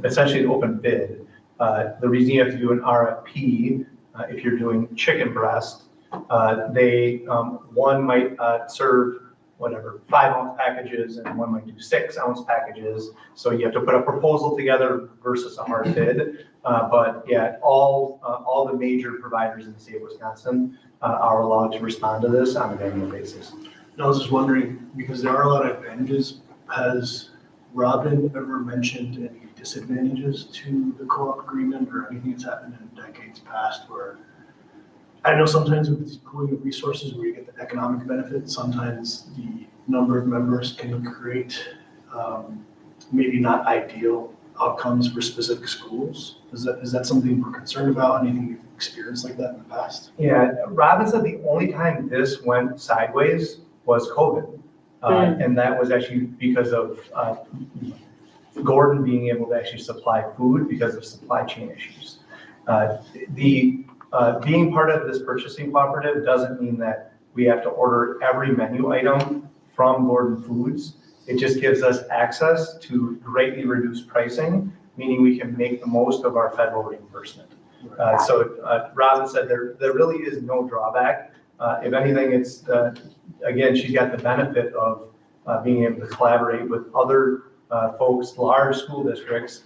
essentially an open bid. The reason you have to do an RFP, if you're doing chicken breast, one might serve 5-ounce packages and one might do 6-ounce packages. So you have to put a proposal together versus a hard bid. But yeah, all the major providers in the state of Wisconsin are allowed to respond to this on an annual basis. No, I was just wondering, because there are a lot of advantages. Has Robin ever mentioned any disadvantages to the co-op agreement or anything that's happened in decades past where, I know sometimes with this pooling of resources where you get the economic benefit, sometimes the number of members can create maybe not ideal outcomes for specific schools. Is that something we're concerned about? Anything you've experienced like that in the past? Yeah, Robin said the only time this went sideways was COVID. And that was actually because of Gordon being able to actually supply food because of supply chain issues. Being part of this purchasing cooperative doesn't mean that we have to order every menu item from Gordon Foods. It just gives us access to greatly reduced pricing, meaning we can make the most of our federal reimbursement. So Robin said there really is no drawback. If anything, it's, again, she's got the benefit of being able to collaborate with other folks, large school districts,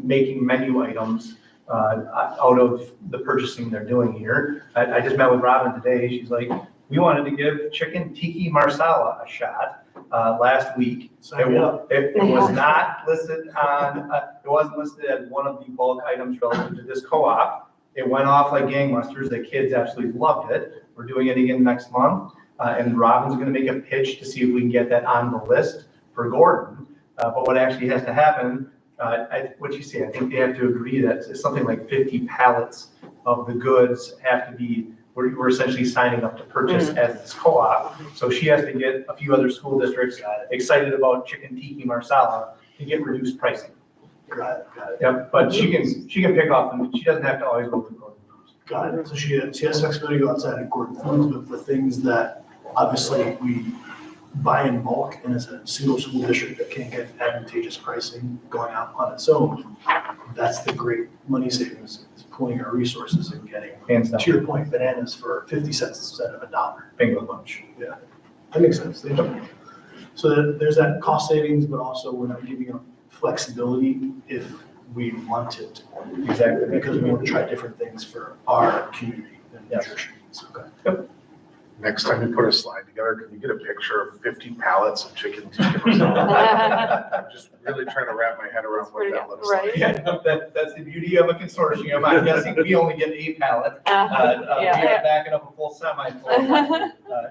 making menu items out of the purchasing they're doing here. I just met with Robin today. She's like, we wanted to give chicken tiki marsala a shot last week. It was not listed on, it wasn't listed as one of the bulk items relative to this co-op. It went off like gangbusters. The kids absolutely loved it. We're doing it again next month. And Robin's going to make a pitch to see if we can get that on the list for Gordon. But what actually has to happen, what you say, I think they have to agree that it's something like 50 pallets of the goods have to be, we're essentially signing up to purchase as this co-op. So she has to get a few other school districts excited about chicken tiki marsala to get reduced pricing. Got it. Yep, but she can pick off, and she doesn't have to always go through Gordon Foods. Got it. So she has flexibility to go outside and Gordon Foods, but the things that obviously we buy in bulk and as a single school district that can't get advantageous pricing going out on its own, that's the great money savings, is pooling our resources and getting, Hands down. to your point, bananas for 50 cents instead of $1. Bingo bunch. Yeah, that makes sense. So there's that cost savings, but also we're not giving up flexibility if we want it. Exactly. Because we want to try different things for our community and Yes. nutrition. So, okay. Next time you put a slide together, can you get a picture of 50 pallets of chicken tikka masala? I'm just really trying to wrap my head around what that looks like. Right. Yeah, no, that's the beauty of a consortium. I'm guessing we only get a pallet. We Yeah. are backing up a full semi full.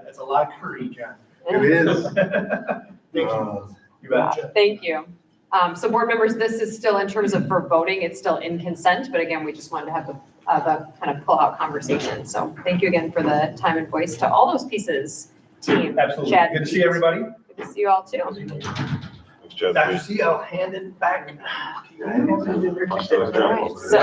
That's a lot of curry, John. It is. Thank you. You betcha. Thank you. So board members, this is still in terms of for voting, it's still in consent, but again, we just wanted to have the kind of pull out conversation. So thank you again for the time and voice to all those pieces, team. Absolutely. Chad, Good to see everybody. Good to see you all too. Thanks, Jeff. Dr. C, I'll hand it back to you. All right, so.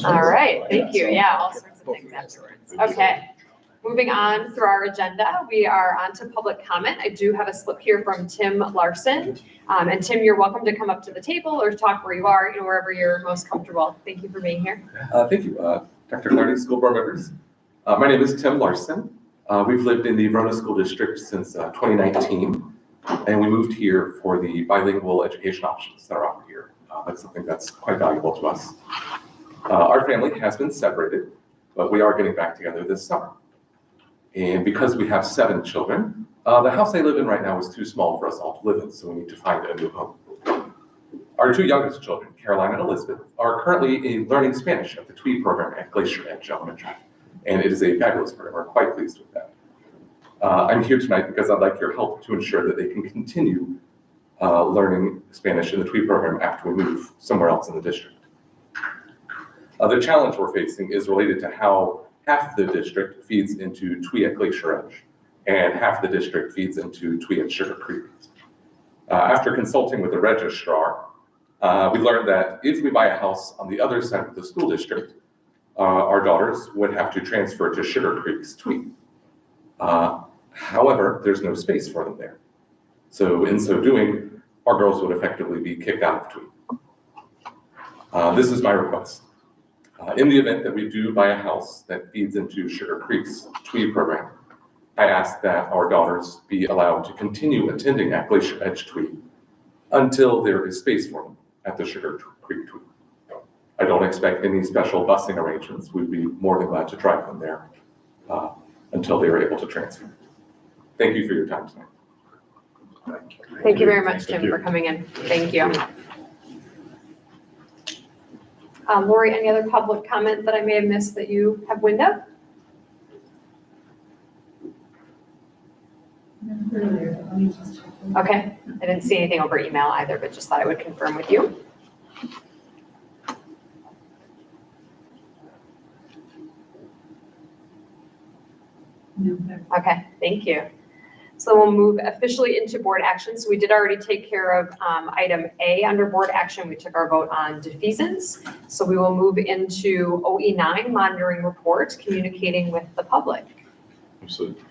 All right, thank you. Yeah, all sorts of things afterwards. Okay. Moving on through our agenda, we are on to public comment. I do have a slip here from Tim Larson. And Tim, you're welcome to come up to the table or talk where you are, wherever you're most comfortable. Thank you for being here. Thank you, Dr. Clardy, school board members. My name is Tim Larson. We've lived in the Verona School District since 2019, and we moved here for the bilingual education options that are offered here. That's something that's quite valuable to us. Our family has been separated, but we are getting back together this summer. And because we have 7 children, the house I live in right now is too small for us all to live in, so we need to find a new home. Our 2 youngest children, Caroline and Elizabeth, are currently learning Spanish at the TWE program at Glacier Edge Elementary. And it is a fabulous program. We're quite pleased with that. I'm here tonight because I'd like your help to ensure that they can continue learning Spanish in the TWE program after we move somewhere else in the district. The challenge we're facing is related to how half the district feeds into TWE at Glacier Edge, and half the district feeds into TWE at Sugar Creek. After consulting with the registrar, we learned that if we buy a house on the other side of the school district, our daughters would have to transfer to Sugar Creek's TWE. However, there's no space for them there. So in so doing, our girls would effectively be kicked out of TWE. This is my request. In the event that we do buy a house that feeds into Sugar Creek's TWE program, I ask that our daughters be allowed to continue attending at Glacier Edge TWE until there is space for them at the Sugar Creek TWE. I don't expect any special busing arrangements. We'd be more than glad to drive them there until they are able to transfer. Thank you for your time tonight. Thank you very much, Tim, for coming in. Thank you. Lori, any other public comment that I may have missed that you have window? Okay, I didn't see anything over email either, but just thought I would confirm with you. Okay, thank you. So we'll move officially into board action. So we did already take care of item A under board action. We took our vote on defeasance. So we will move into OE9, monitoring report, communicating with the public. Absolutely.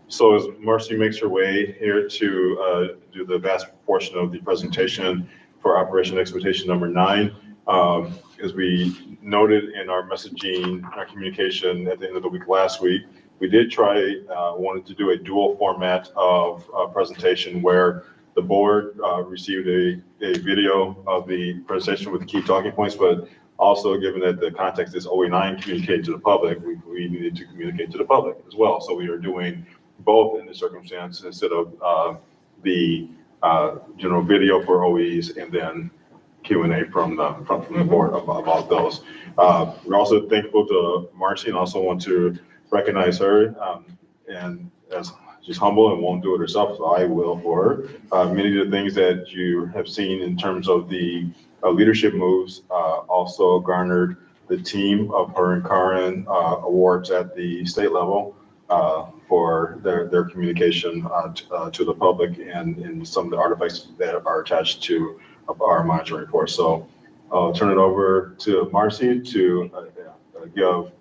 So as Marcy makes her way here to do the vast portion of the presentation for Operation Expectation number 9, as we noted in our messaging, our communication at the end of the week last week, we did try, wanted to do a dual format of presentation where the board received a video of the presentation with the key talking points, but also given that the context is OE9 communicated to the public, we needed to communicate to the public as well. So we are doing both in this circumstance instead of the general video for OEs and then Q&A from the board about those. We're also thankful to Marcy and also want to recognize her and as she's humble and won't do it herself, so I will for her. Many of the things that you have seen in terms of the leadership moves also garnered the team of her and Karen awards at the state level. for their communication to the public and some of the artifacts that are attached to our monitoring report. So I'll turn it over to Marcy to give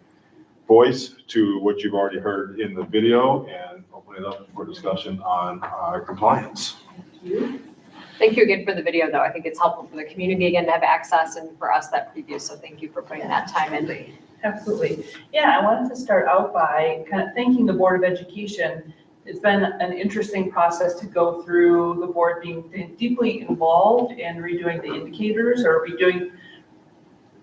voice to what you've already heard in the video and open it up for discussion on compliance. Thank you again for the video, though. I think it's helpful for the community again to have access and for us that preview. So thank you for putting that time in. Absolutely. Yeah, I wanted to start out by kind of thanking the Board of Education. It's been an interesting process to go through, the board being deeply involved in redoing the indicators or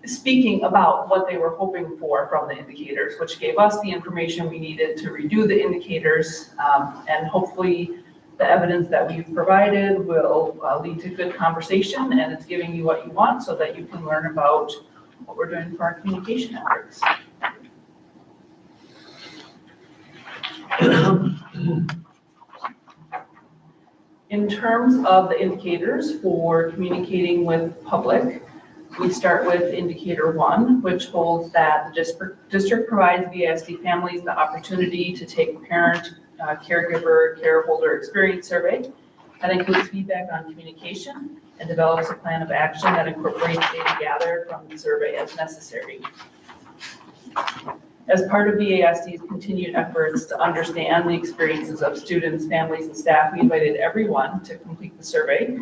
speaking about what they were hoping for from the indicators, which gave us the information we needed to redo the indicators. And hopefully the evidence that we've provided will lead to good conversation, and it's giving you what you want so that you can learn about what we're doing for our communication efforts. In terms of the indicators for communicating with public, we start with indicator 1, which holds that the district provides VASD families the opportunity to take parent, caregiver, careholder experience survey. That includes feedback on communication and develops a plan of action that incorporates data gathered from the survey as necessary. As part of VASD's continued efforts to understand the experiences of students, families, and staff, we invited everyone to complete the survey.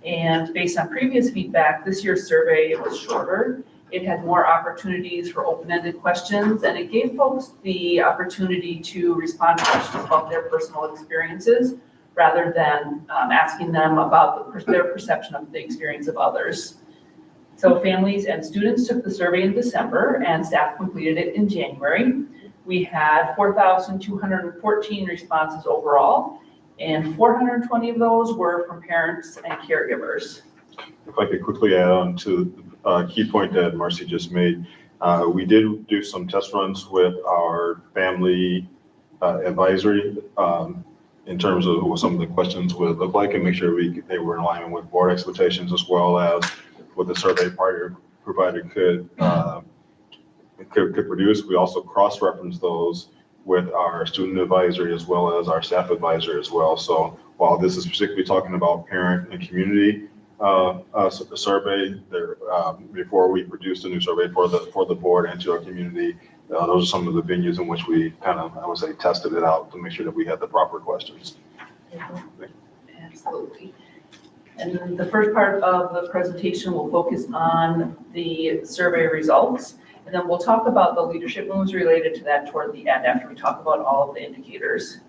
And based on previous feedback, this year's survey was shorter. It had more opportunities for open-ended questions, and it gave folks the opportunity to respond to questions about their personal experiences rather than asking them about their perception of the experience of others. So families and students took the survey in December and staff completed it in January. We had 4,214 responses overall, and 420 of those were from parents and caregivers. If I could quickly add on to the key point that Marcy just made, we did do some test runs with our family advisory in terms of what some of the questions would look like and make sure they were in alignment with board expectations as well as what the survey provider could produce. We also cross-reference those with our student advisory as well as our staff advisor as well. So while this is specifically talking about parent and community survey, before we produced a new survey for the board and to our community, those are some of the venues in which we kind of, I would say, tested it out to make sure that we had the proper questions. Absolutely. And then the first part of the presentation will focus on the survey results. And then we'll talk about the leadership moves related to that toward the end after we talk about all of the indicators.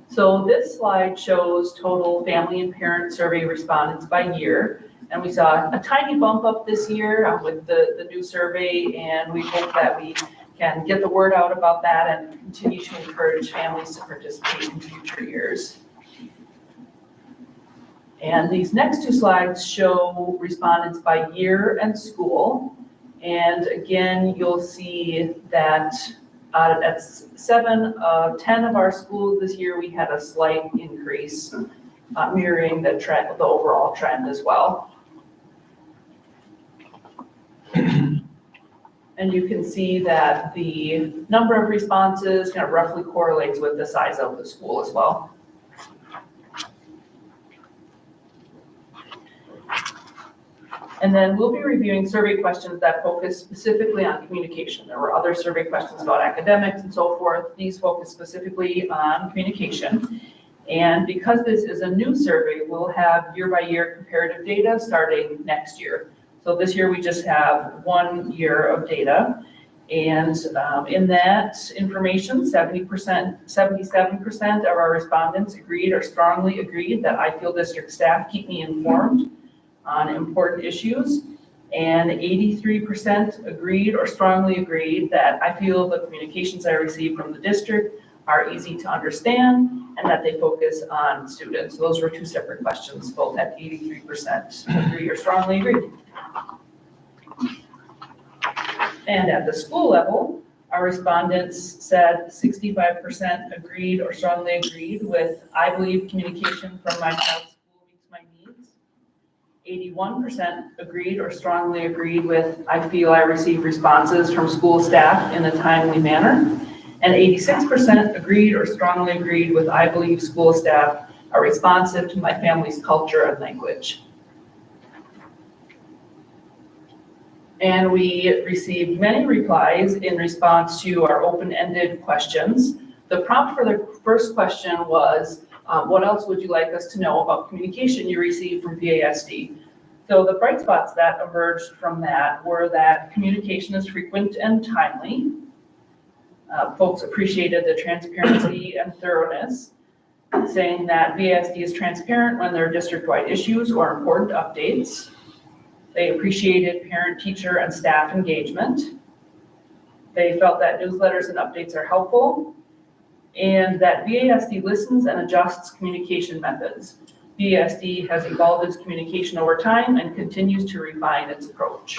So this slide shows total family and parent survey respondents by year. And we saw a tiny bump up this year with the new survey, and we hope that we can get the word out about that and continue to encourage families to participate in future years. And these next two slides show respondents by year and school. And again, you'll see that at 7 of 10 of our schools this year, we had a slight increase, mirroring the trend, the overall trend as well. And you can see that the number of responses kind of roughly correlates with the size of the school as well. And then we'll be reviewing survey questions that focus specifically on communication. There were other survey questions about academics and so forth. These focus specifically on communication. And because this is a new survey, we'll have year-by-year comparative data starting next year. So this year we just have 1 year of data. And in that information, 77% of our respondents agreed or strongly agreed that I feel district staff keep me informed on important issues, and 83% agreed or strongly agreed that I feel the communications I receive from the district are easy to understand and that they focus on students. Those were 2 separate questions, both at 83% agree or strongly agree. And at the school level, our respondents said 65% agreed or strongly agreed with I believe communication from my child's 81% agreed or strongly agreed with, I feel I receive responses from school staff in a timely manner. And 86% agreed or strongly agreed with, I believe school staff are responsive to my family's culture and language. And we received many replies in response to our open-ended questions. The prompt for the first question was, what else would you like us to know about communication you received from VASD? So the bright spots that emerged from that were that communication is frequent and timely. Folks appreciated the transparency and thoroughness, saying that VASD is transparent when there are district-wide issues or important updates. They appreciated parent, teacher, and staff engagement. They felt that newsletters and updates are helpful, and that VASD listens and adjusts communication methods. VASD has evolved its communication over time and continues to refine its approach.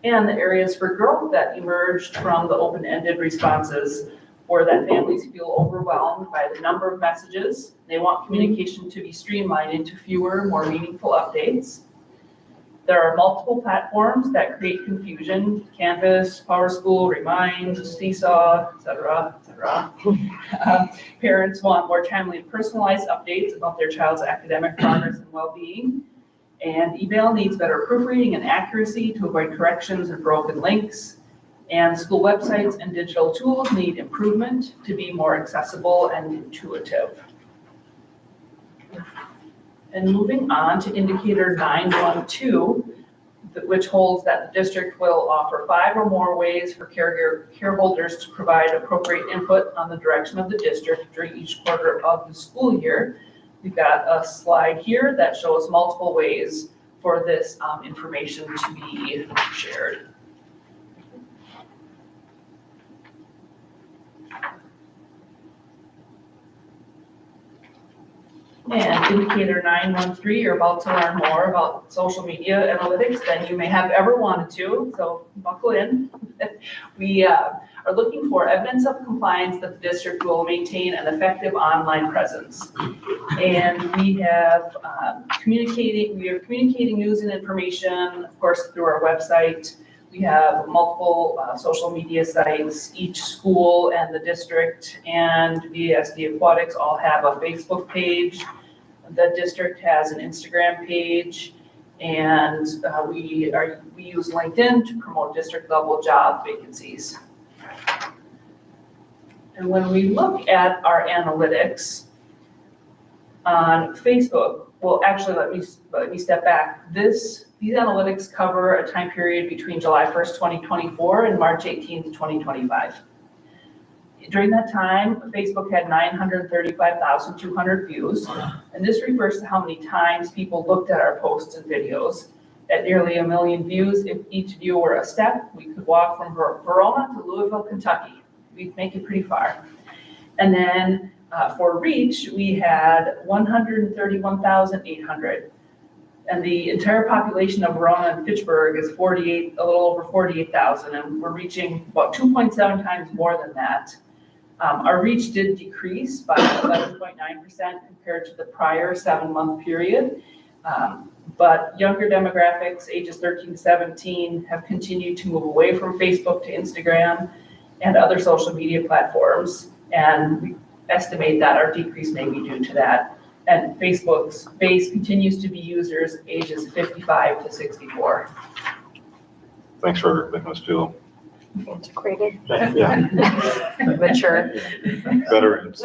And the areas for growth that emerged from the open-ended responses were that families feel overwhelmed by the number of messages. They want communication to be streamlined into fewer, more meaningful updates. There are multiple platforms that create confusion: Canvas, PowerSchool, Remind, Seesaw, et cetera, et cetera. Parents want more timely and personalized updates about their child's academic progress and well-being. And email needs better proofreading and accuracy to avoid corrections and broken links. And school websites and digital tools need improvement to be more accessible and intuitive. And moving on to indicator 912, which holds that the district will offer 5 or more ways for careholders to provide appropriate input on the direction of the district during each quarter of the school year. We've got a slide here that shows multiple ways for this information to be shared. And indicator 913, you're about to learn more about social media analytics than you may have ever wanted to, so buckle in. We are looking for evidence of compliance that the district will maintain an effective online presence. And we have communicating news and information, of course, through our website. We have multiple social media sites. Each school and the district and VASD Aquatics all have a Facebook page. The district has an Instagram page, and we use LinkedIn to promote district level job vacancies. And when we look at our analytics on Facebook, well, actually, let me step back. These analytics cover a time period between July 1st, 2024 and March 18th, 2025. During that time, Facebook had 935,200 views, and this refers to how many times people looked at our posts and videos. At nearly 1 million views, if each view were a step, we could walk from Verona to Louisville, Kentucky. We'd make it pretty far. And then for reach, we had 131,800. And the entire population of Verona and Fitchburg is a little over 48,000, and we're reaching about 2.7 times more than that. Our reach did decrease by 11.9% compared to the prior 7-month period. But younger demographics, ages 13 to 17, have continued to move away from Facebook to Instagram and other social media platforms. And we estimate that our decrease may be due to that. And Facebook's base continues to be users ages 55 to 64. Thanks for making us feel Integrated. yeah, Mature. veterans.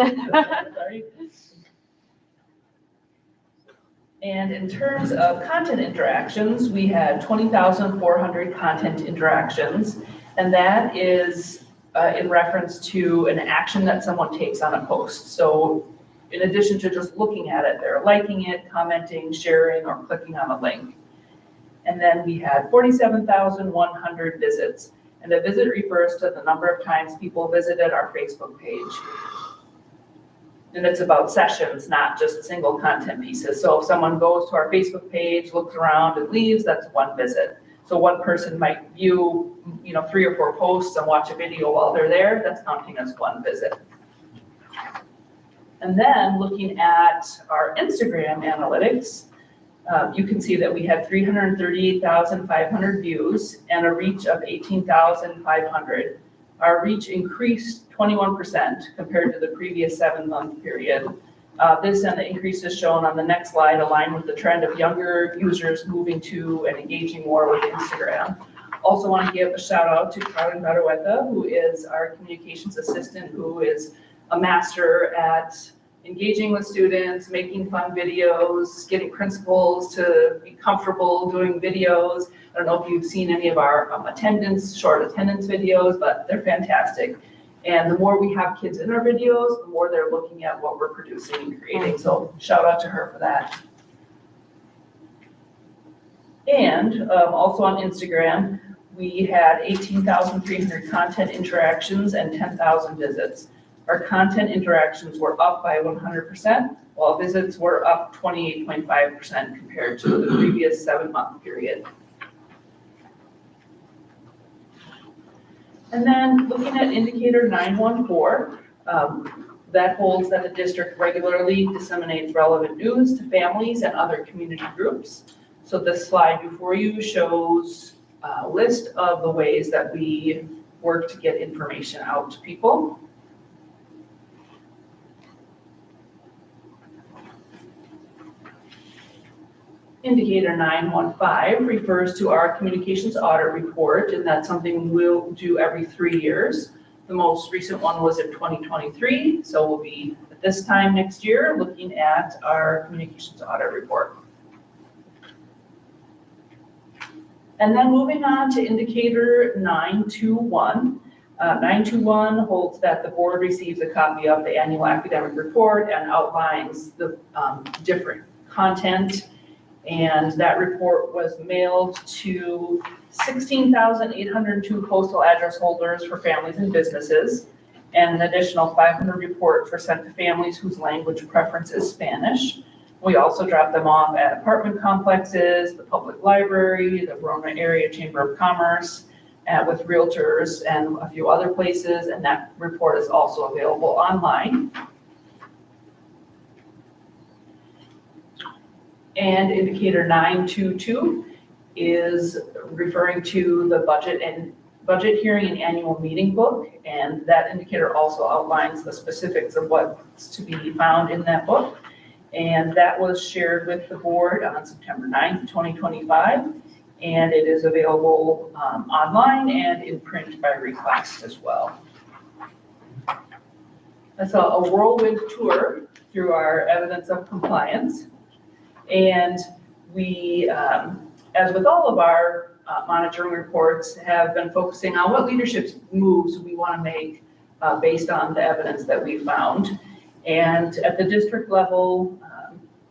And in terms of content interactions, we had 20,400 content interactions, and that is in reference to an action that someone takes on a post. So in addition to just looking at it, they're liking it, commenting, sharing, or clicking on a link. And then we had 47,100 visits. And a visit refers to the number of times people visited our Facebook page. And it's about sessions, not just single content pieces. So if someone goes to our Facebook page, looks around and leaves, that's one visit. So one person might view, 3 or 4 posts and watch a video while they're there, that's counting as one visit. And then looking at our Instagram analytics, you can see that we had 338,500 views and a reach of 18,500. Our reach increased 21% compared to the previous 7-month period. This and the increases shown on the next slide align with the trend of younger users moving to and engaging more with Instagram. Also want to give a shout out to Carmen Barueta, who is our communications assistant, who is a master at engaging with students, making fun videos, getting principals to be comfortable doing videos. I don't know if you've seen any of our short attendance videos, but they're fantastic. And the more we have kids in our videos, the more they're looking at what we're producing and creating. So shout out to her for that. And also on Instagram, we had 18,300 content interactions and 10,000 visits. Our content interactions were up by 100%, while visits were up 28.5% compared to the previous 7-month period. And then looking at indicator 914, that holds that the district regularly disseminates relevant news to families and other community groups. So this slide before you shows a list of the ways that we work to get information out to people. Indicator 915 refers to our communications audit report, and that's something we'll do every 3 years. The most recent one was in 2023, so we'll be at this time next year looking at our communications audit report. And then moving on to indicator 921. 921 holds that the board receives a copy of the annual academic report and outlines the different content. And that report was mailed to 16,802 postal address holders for families and businesses. And an additional 500 reports were sent to families whose language preference is Spanish. We also dropped them off at apartment complexes, the public library, the Verona Area Chamber of Commerce, with realtors and a few other places. And that report is also available online. And indicator 922 is referring to the budget hearing and annual meeting book. And that indicator also outlines the specifics of what's to be found in that book. And that was shared with the board on September 9th, 2025. And it is available online and in print by request as well. That's a whirlwind tour through our evidence of compliance. And we, as with all of our monitoring reports, have been focusing on what leadership moves we want to make based on the evidence that we found. And at the district level,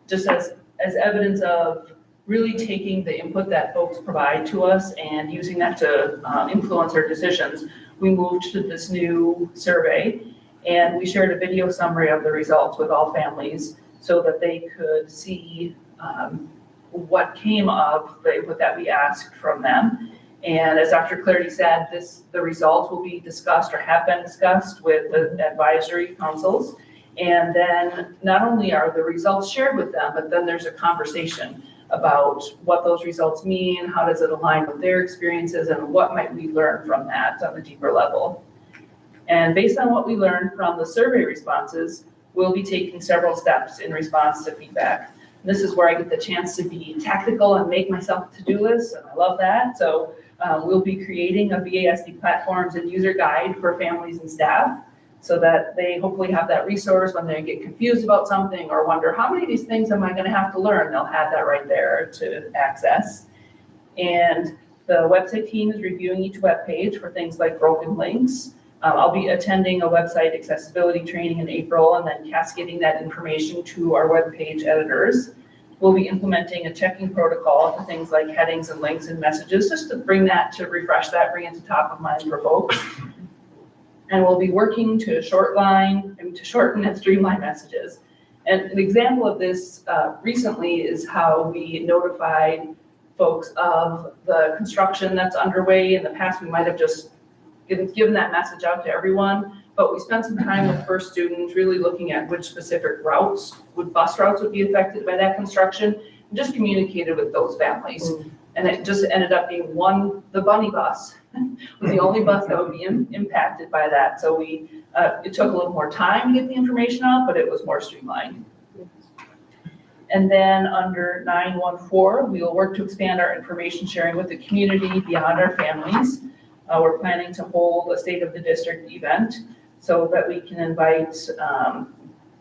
just as evidence of really taking the input that folks provide to us and using that to influence our decisions, we moved to this new survey, and we shared a video summary of the results with all families so that they could see what came of the input that we asked from them. And as Dr. Clardy said, the results will be discussed or have been discussed with the advisory councils. And then not only are the results shared with them, but then there's a conversation about what those results mean, how does it align with their experiences, and what might we learn from that on a deeper level. And based on what we learned from the survey responses, we'll be taking several steps in response to feedback. And this is where I get the chance to be tactical and make myself a to-do list, and I love that. So we'll be creating a VASD platforms and user guide for families and staff, so that they hopefully have that resource when they get confused about something or wonder, how many of these things am I going to have to learn? They'll have that right there to access. And the website team is reviewing each web page for things like broken links. I'll be attending a website accessibility training in April and then cascading that information to our web page editors. We'll be implementing a checking protocol for things like headings and links and messages, just to bring refresh that, bring it to top of mind for folks. And we'll be working to shorten and streamline messages. And an example of this recently is how we notified folks of the construction that's underway. In the past, we might have just given that message out to everyone, but we spent some time with first students really looking at which specific bus routes would be affected by that construction. just communicated with those families. And it just ended up being the bunny bus was the only bus that would be impacted by that. So it took a little more time to get the information out, but it was more streamlined. And then under 914, we will work to expand our information sharing with the community beyond our families. We're planning to hold a State of the District event so that we can invite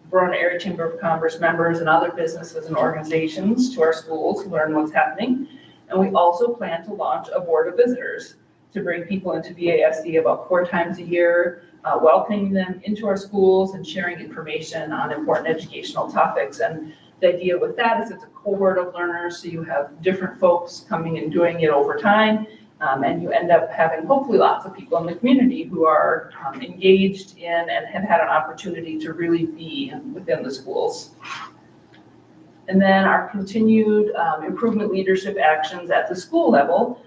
Verona Area Chamber of Commerce members and other businesses and organizations to our schools to learn what's happening. And we also plan to launch a board of visitors to bring people into VASD about 4 times a year, welcoming them into our schools and sharing information on important educational topics. And the idea with that is it's a cohort of learners, so you have different folks coming and doing it over time, and you end up having hopefully lots of people in the community who are engaged in and have had an opportunity to really be within the schools. And then our continued improvement leadership actions at the school level.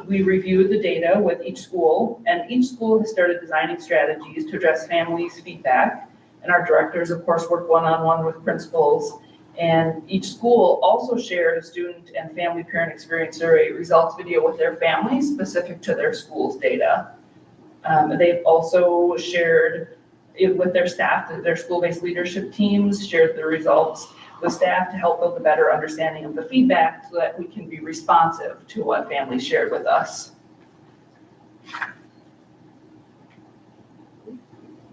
We reviewed the data with each school, and each school has started designing strategies to address families' feedback. And our directors, of course, work one-on-one with principals. And each school also shared a student and family parent experience survey results video with their families specific to their school's data. They've also shared it with their staff, their school-based leadership teams shared the results with staff to help build a better understanding of the feedback so that we can be responsive to what families shared with us.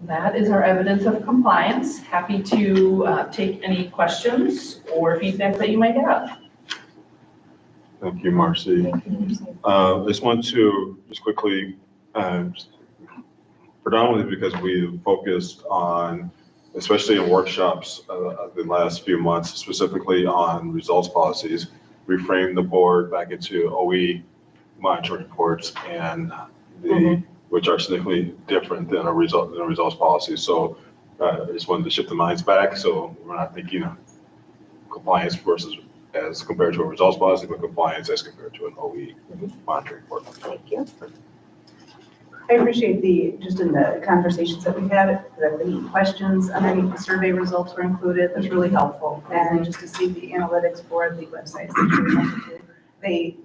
That is our evidence of compliance. Happy to take any questions or feedback that you might have. Thank you, Marcy. I just want to quickly, predominantly because we focused on, especially in workshops the last few months, specifically on results policies, reframed the board back into OE monitoring reports and which are significantly different than a results policy. So I just wanted to shift the minds back. So we're not thinking of compliance versus as compared to a results policy, but compliance as compared to an OE monitoring report. Thank you. I appreciate just in the conversations that we had, that the questions underneath the survey results were included. That's really helpful. And just to see the analytics for the websites, that's really helpful too.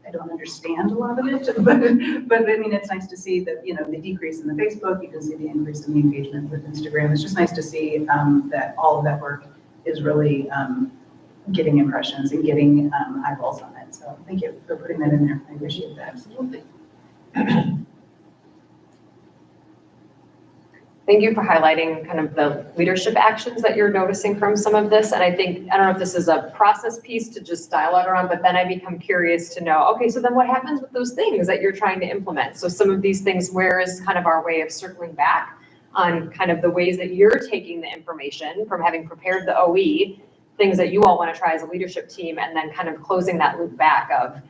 I don't understand a lot of it, but I mean, it's nice to see that, the decrease in the Facebook, you can see the increase in the engagement with Instagram. It's just nice to see that all of that work is really getting impressions and getting eyeballs on it. So thank you for putting that in there. I appreciate that. Absolutely. Thank you for highlighting kind of the leadership actions that you're noticing from some of this. And I don't know if this is a process piece to just dialogue around, but then I become curious to know, okay, so then what happens with those things that you're trying to implement? So some of these things, where is kind of our way of circling back on kind of the ways that you're taking the information from having prepared the OE, things that you all want to try as a leadership team, and then kind of closing that loop back of,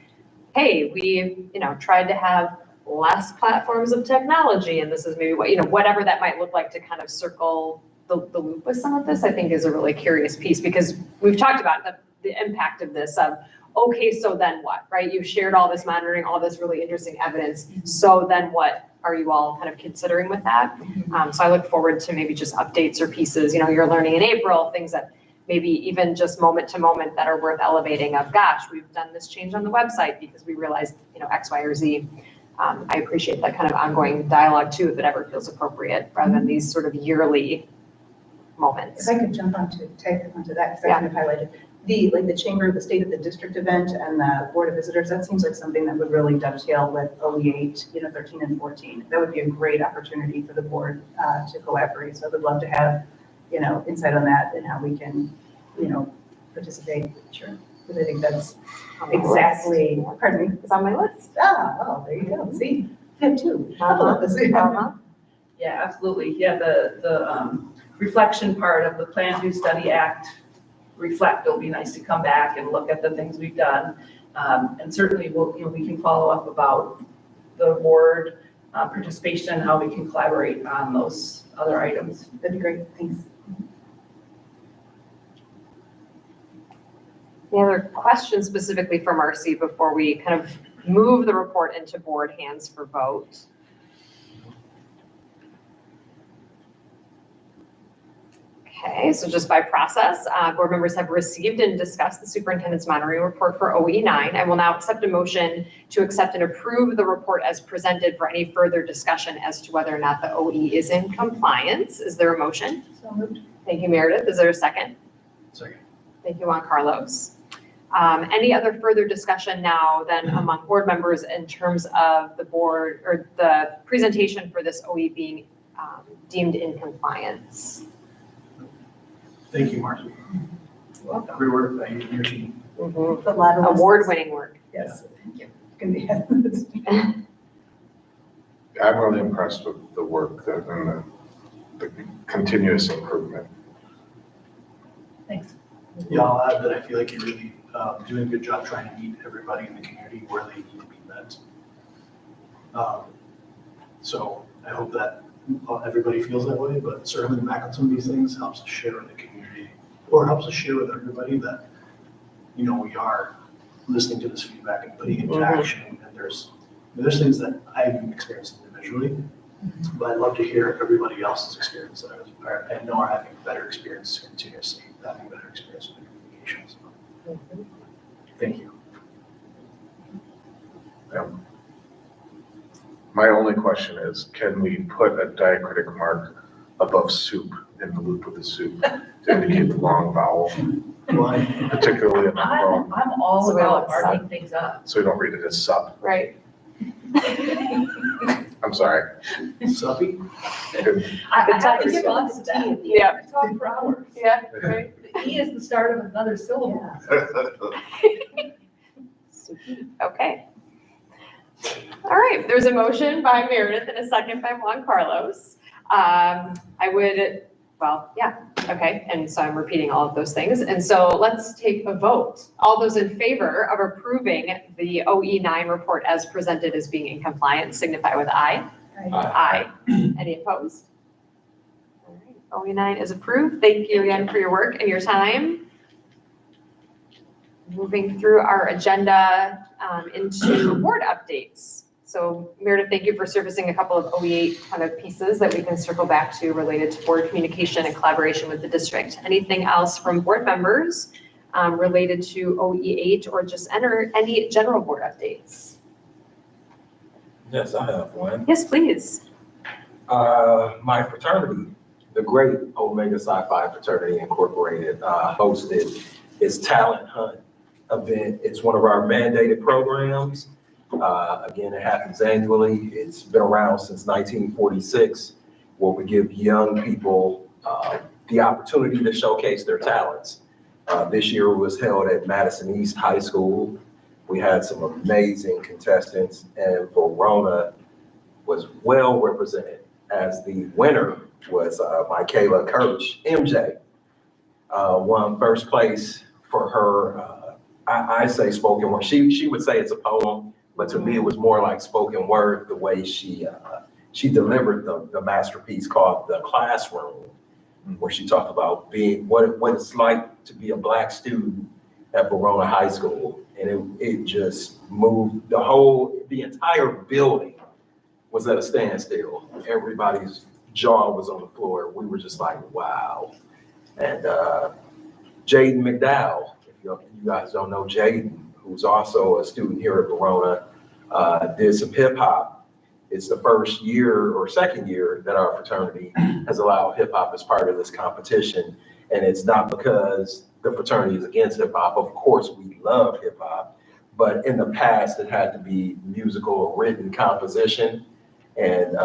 hey, we, tried to have less platforms of technology, and this is maybe what, whatever that might look like to kind of circle the loop with some of this, I think is a really curious piece, because we've talked about the impact of this of, okay, so then what, right? You've shared all this monitoring, all this really interesting evidence. So then what are you all kind of considering with that? So I look forward to maybe just updates or pieces, you're learning in April, things that maybe even just moment to moment that are worth elevating of, gosh, we've done this change on the website because we realized, X, Y, or Z. I appreciate that kind of ongoing dialogue too, if it ever feels appropriate, rather than these sort of yearly moments. If I could jump tag onto that, because I kind of highlighted the chamber, the state of the district event and the board of visitors, that seems like something that would really dovetail with OE8, 13 and 14. That would be a great opportunity for the board to collaborate. So I would love to have, insight on that and how we can, participate. Sure. Because I think that's exactly, pardon me? It's on my list. Oh, there you go. See, you have two. Couple of us. Yeah, absolutely. Yeah, the reflection part of the Plan, Do, Study, Act, reflect. It'll be nice to come back and look at the things we've done. And certainly we can follow up about the board participation and how we can collaborate on those other items. That'd be great. Thanks. Any other questions specifically for Marcy before we kind of move the report into board hands for vote? Okay, so just by process, board members have received and discussed the superintendent's monitoring report for OE9. I will now accept a motion to accept and approve the report as presented for any further discussion as to whether or not the OE is in compliance. Is there a motion? So moved. Thank you, Meredith. Is there a second? Second. Thank you, Juan Carlos. Any other further discussion now then among board members in terms of the board or the presentation for this OE being deemed in compliance? Thank you, Marcy. Welcome. Great work by you and your team. A lot of lessons. Award-winning work. Yes, thank you. I'm really impressed with the work and the continuous improvement. Thanks. Yeah, I'll add that I feel like you're really doing a good job trying to meet everybody in the community where they need to be met. So I hope that everybody feels that way, but circling back on some of these things helps us share with the community, or helps us share with everybody that, you know, we are listening to this feedback and putting it into action. And there's things that I've experienced individually, but I'd love to hear everybody else's experience that I know are having better experience continuously, having better experience with the communications. Thank you. My only question is, can we put a diacritic mark above soup in the loop of the soup to indicate the long vowel, particularly in the wrong, I'm all So we about don't marking things up. so we don't read it as sup? Right. I'm sorry. Suppy? I have to give up to that. Yeah. I talk for hours. Yeah, right. The E is the start of another syllable. Okay. All right, there's a motion by Meredith and a second by Juan Carlos. Okay, and so I'm repeating all of those things. And so let's take a vote. All those in favor of approving the OE9 report as presented as being in compliance signify with aye. Aye. Any opposed? All right, OE9 is approved. Thank you again for your work and your time. Moving through our agenda into board updates. So Meredith, thank you for surfacing a couple of OE8 kind of pieces that we can circle back to related to board communication and collaboration with the district. Anything else from board members related to OE8 or just any general board updates? Yes, I have one. Yes, please. My fraternity, the great Omega Psi Phi Fraternity Incorporated, hosted its Talent Hunt event. It's one of our mandated programs. Again, it happens annually. It's been around since 1946, where we give young people the opportunity to showcase their talents. This year it was held at Madison East High School. We had some amazing contestants, and Verona was well represented, as the winner was Michaela Kirch, MJ. Won first place for her, I say spoken word. She would say it's a poem, but to me it was more like spoken word, the way she delivered the masterpiece called The Classroom, where she talked about being what it's like to be a Black student at Verona High School. And it just moved the entire building was at a standstill. Everybody's jaw was on the floor. We were just like, wow. And Jaden McDowell, if you guys don't know Jaden, who's also a student here at Verona, did some hip hop. It's the first year or second year that our fraternity has allowed hip hop as part of this competition. And it's not because the fraternity is against hip hop. Of course, we love hip hop, but in the past, it had to be musical or written composition. And,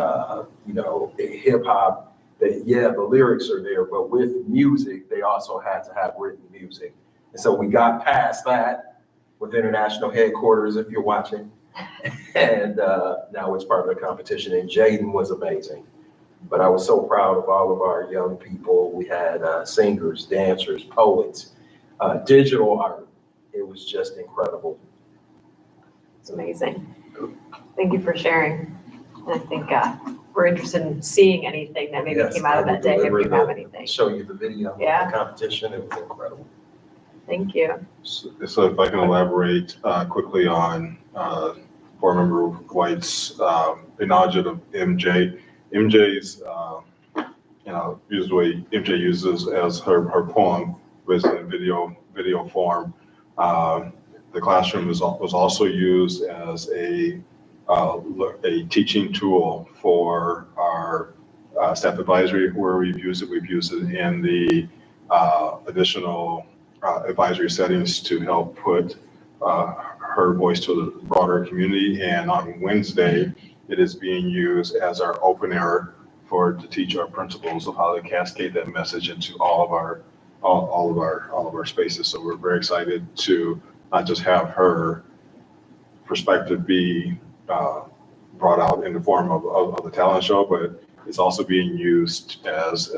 hip hop, the lyrics are there, but with music, they also had to have written music. And so we got past that with international headquarters, if you're watching. And now it's part of the competition, and Jaden was amazing. But I was so proud of all of our young people. We had singers, dancers, poets, digital art. It was just incredible. It's amazing. Thank you for sharing. And I think we're interested in seeing anything that maybe came out of that day, if you have anything. Show you the video of the competition. It was incredible. Thank you. So if I can elaborate quickly on Board Member White's acknowledgement of MJ. MJ's use the way MJ uses as her poem, was in video form. The classroom was also used as a teaching tool for our staff advisory, where we've used it in the additional advisory settings to help put her voice to the broader community. And on Wednesday, it is being used as our open air to teach our principals of how to cascade that message into all of our spaces. So we're very excited to not just have her perspective be brought out in the form of the talent show, but it's also being used as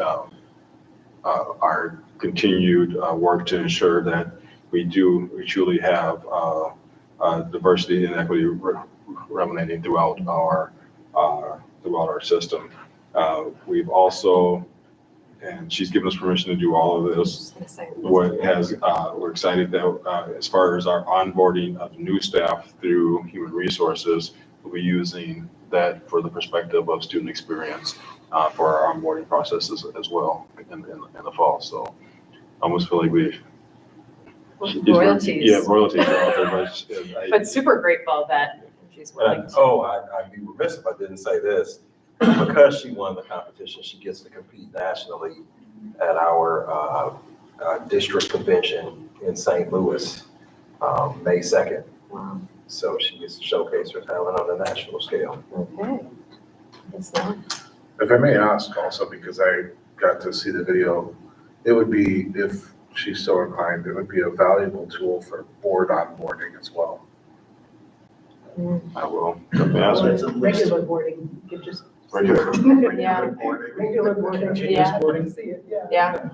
our continued work to ensure that we truly have diversity and equity resonating throughout our system. We've also, and she's given us permission to do all of this. We're excited that as far as our onboarding of new staff through human resources, we'll be using that for the perspective of student experience for our onboarding processes as well in the fall. So I almost feel like royalties. Yeah, royalties are out there, But super grateful that she's willing to. I'd be remiss if I didn't say this. Because she won the competition, she gets to compete nationally at our district convention in St. Louis, May 2nd. Wow. So she gets to showcase her talent on the national scale. Okay. It's not. If I may ask also, because I got to see the video, it would be, if she's so inclined, it would be a valuable tool for board onboarding as well. I will. Ask her. Regular boarding, you could just. Regular. Yeah. Regular boarding. Yeah. See it, yeah. Yeah.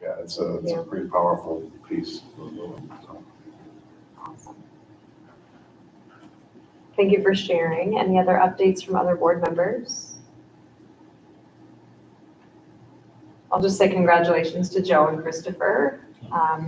Yeah, it's a pretty powerful piece. Thank you for sharing. Any other updates from other board members? I'll just say congratulations to Joe and Christopher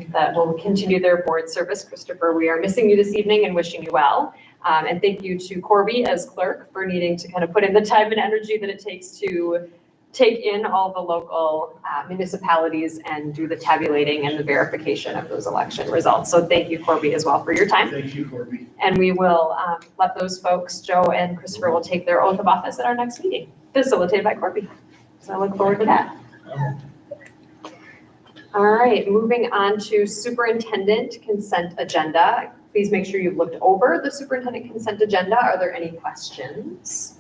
that will continue their board service. Christopher, we are missing you this evening and wishing you well. And thank you to Corby as clerk for needing to kind of put in the time and energy that it takes to take in all the local municipalities and do the tabulating and the verification of those election results. So thank you, Corby, as well for your time. Thank you, Corby. And we will let those folks, Joe and Christopher, will take their oath of office at our next meeting, facilitated by Corby. So I look forward to that. All right, moving on to superintendent consent agenda. Please make sure you've looked over the superintendent consent agenda. Are there any questions?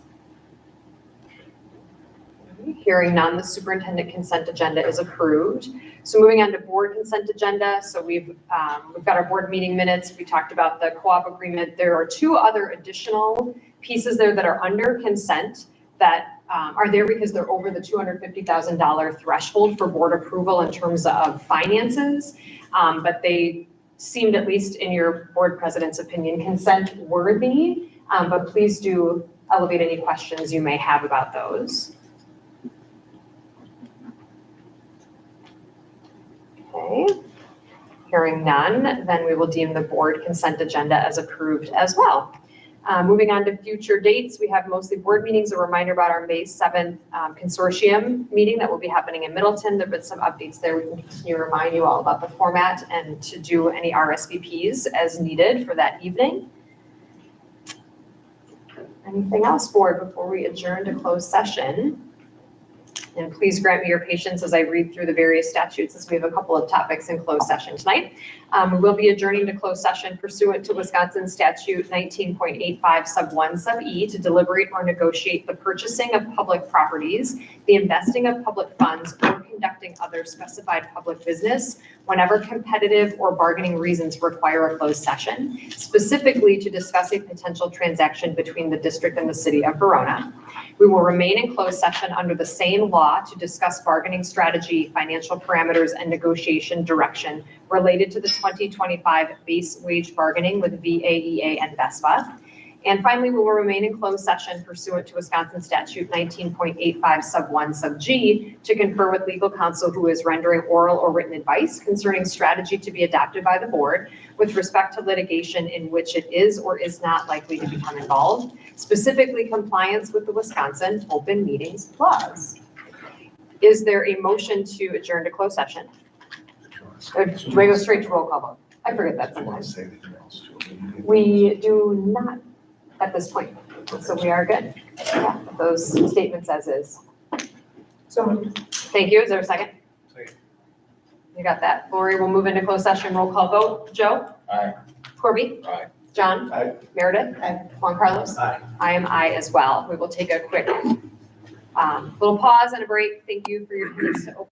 Hearing none, the superintendent consent agenda is approved. So moving on to board consent agenda. So we've got our board meeting minutes. We talked about the co-op agreement. There are two other additional pieces there that are under consent that are there because they're over the $250,000 threshold for board approval in terms of finances. But they seemed, at least in your board president's opinion, consent worthy. But please do elevate any questions you may have about those. Okay, hearing none, then we will deem the board consent agenda as approved as well. Moving on to future dates, we have mostly board meetings. A reminder about our May 7th consortium meeting that will be happening in Middleton. There have been some updates there. We can continue to remind you all about the format and to do any RSVPs as needed for that evening. Anything else, board, before we adjourn to closed session? And please grant me your patience as I read through the various statutes, as we have a couple of topics in closed session tonight. We will be adjourning to closed session pursuant to Wisconsin Statute 19.85 sub 1 sub E to deliberate or negotiate the purchasing of public properties, the investing of public funds, or conducting other specified public business whenever competitive or bargaining reasons require a closed session, specifically to discuss a potential transaction between the district and the city of Verona. We will remain in closed session under the same law to discuss bargaining strategy, financial parameters, and negotiation direction related to the 2025 base wage bargaining with VAEA and VESPA. And finally, we will remain in closed session pursuant to Wisconsin statute 19.85 sub 1 sub G to confer with legal counsel who is rendering oral or written advice concerning strategy to be adopted by the board with respect to litigation in which it is or is not likely to become involved, specifically compliance with the Wisconsin open meetings laws. Is there a motion to adjourn to closed session? Or do I go straight to roll call vote? I forget that Do you want to sometimes. say anything else, Julie? We do not at this point, so we are good. Yeah, those statements as is. So moved. Thank you. Is there a second? Second. You got that. Lori, we'll move into closed session. Roll call vote. Joe? Aye. Corby? Aye. John? Aye. Meredith? Aye. Juan Carlos? Aye. I am aye as well. We will take a quick little pause and a break. Thank you for your comments to open.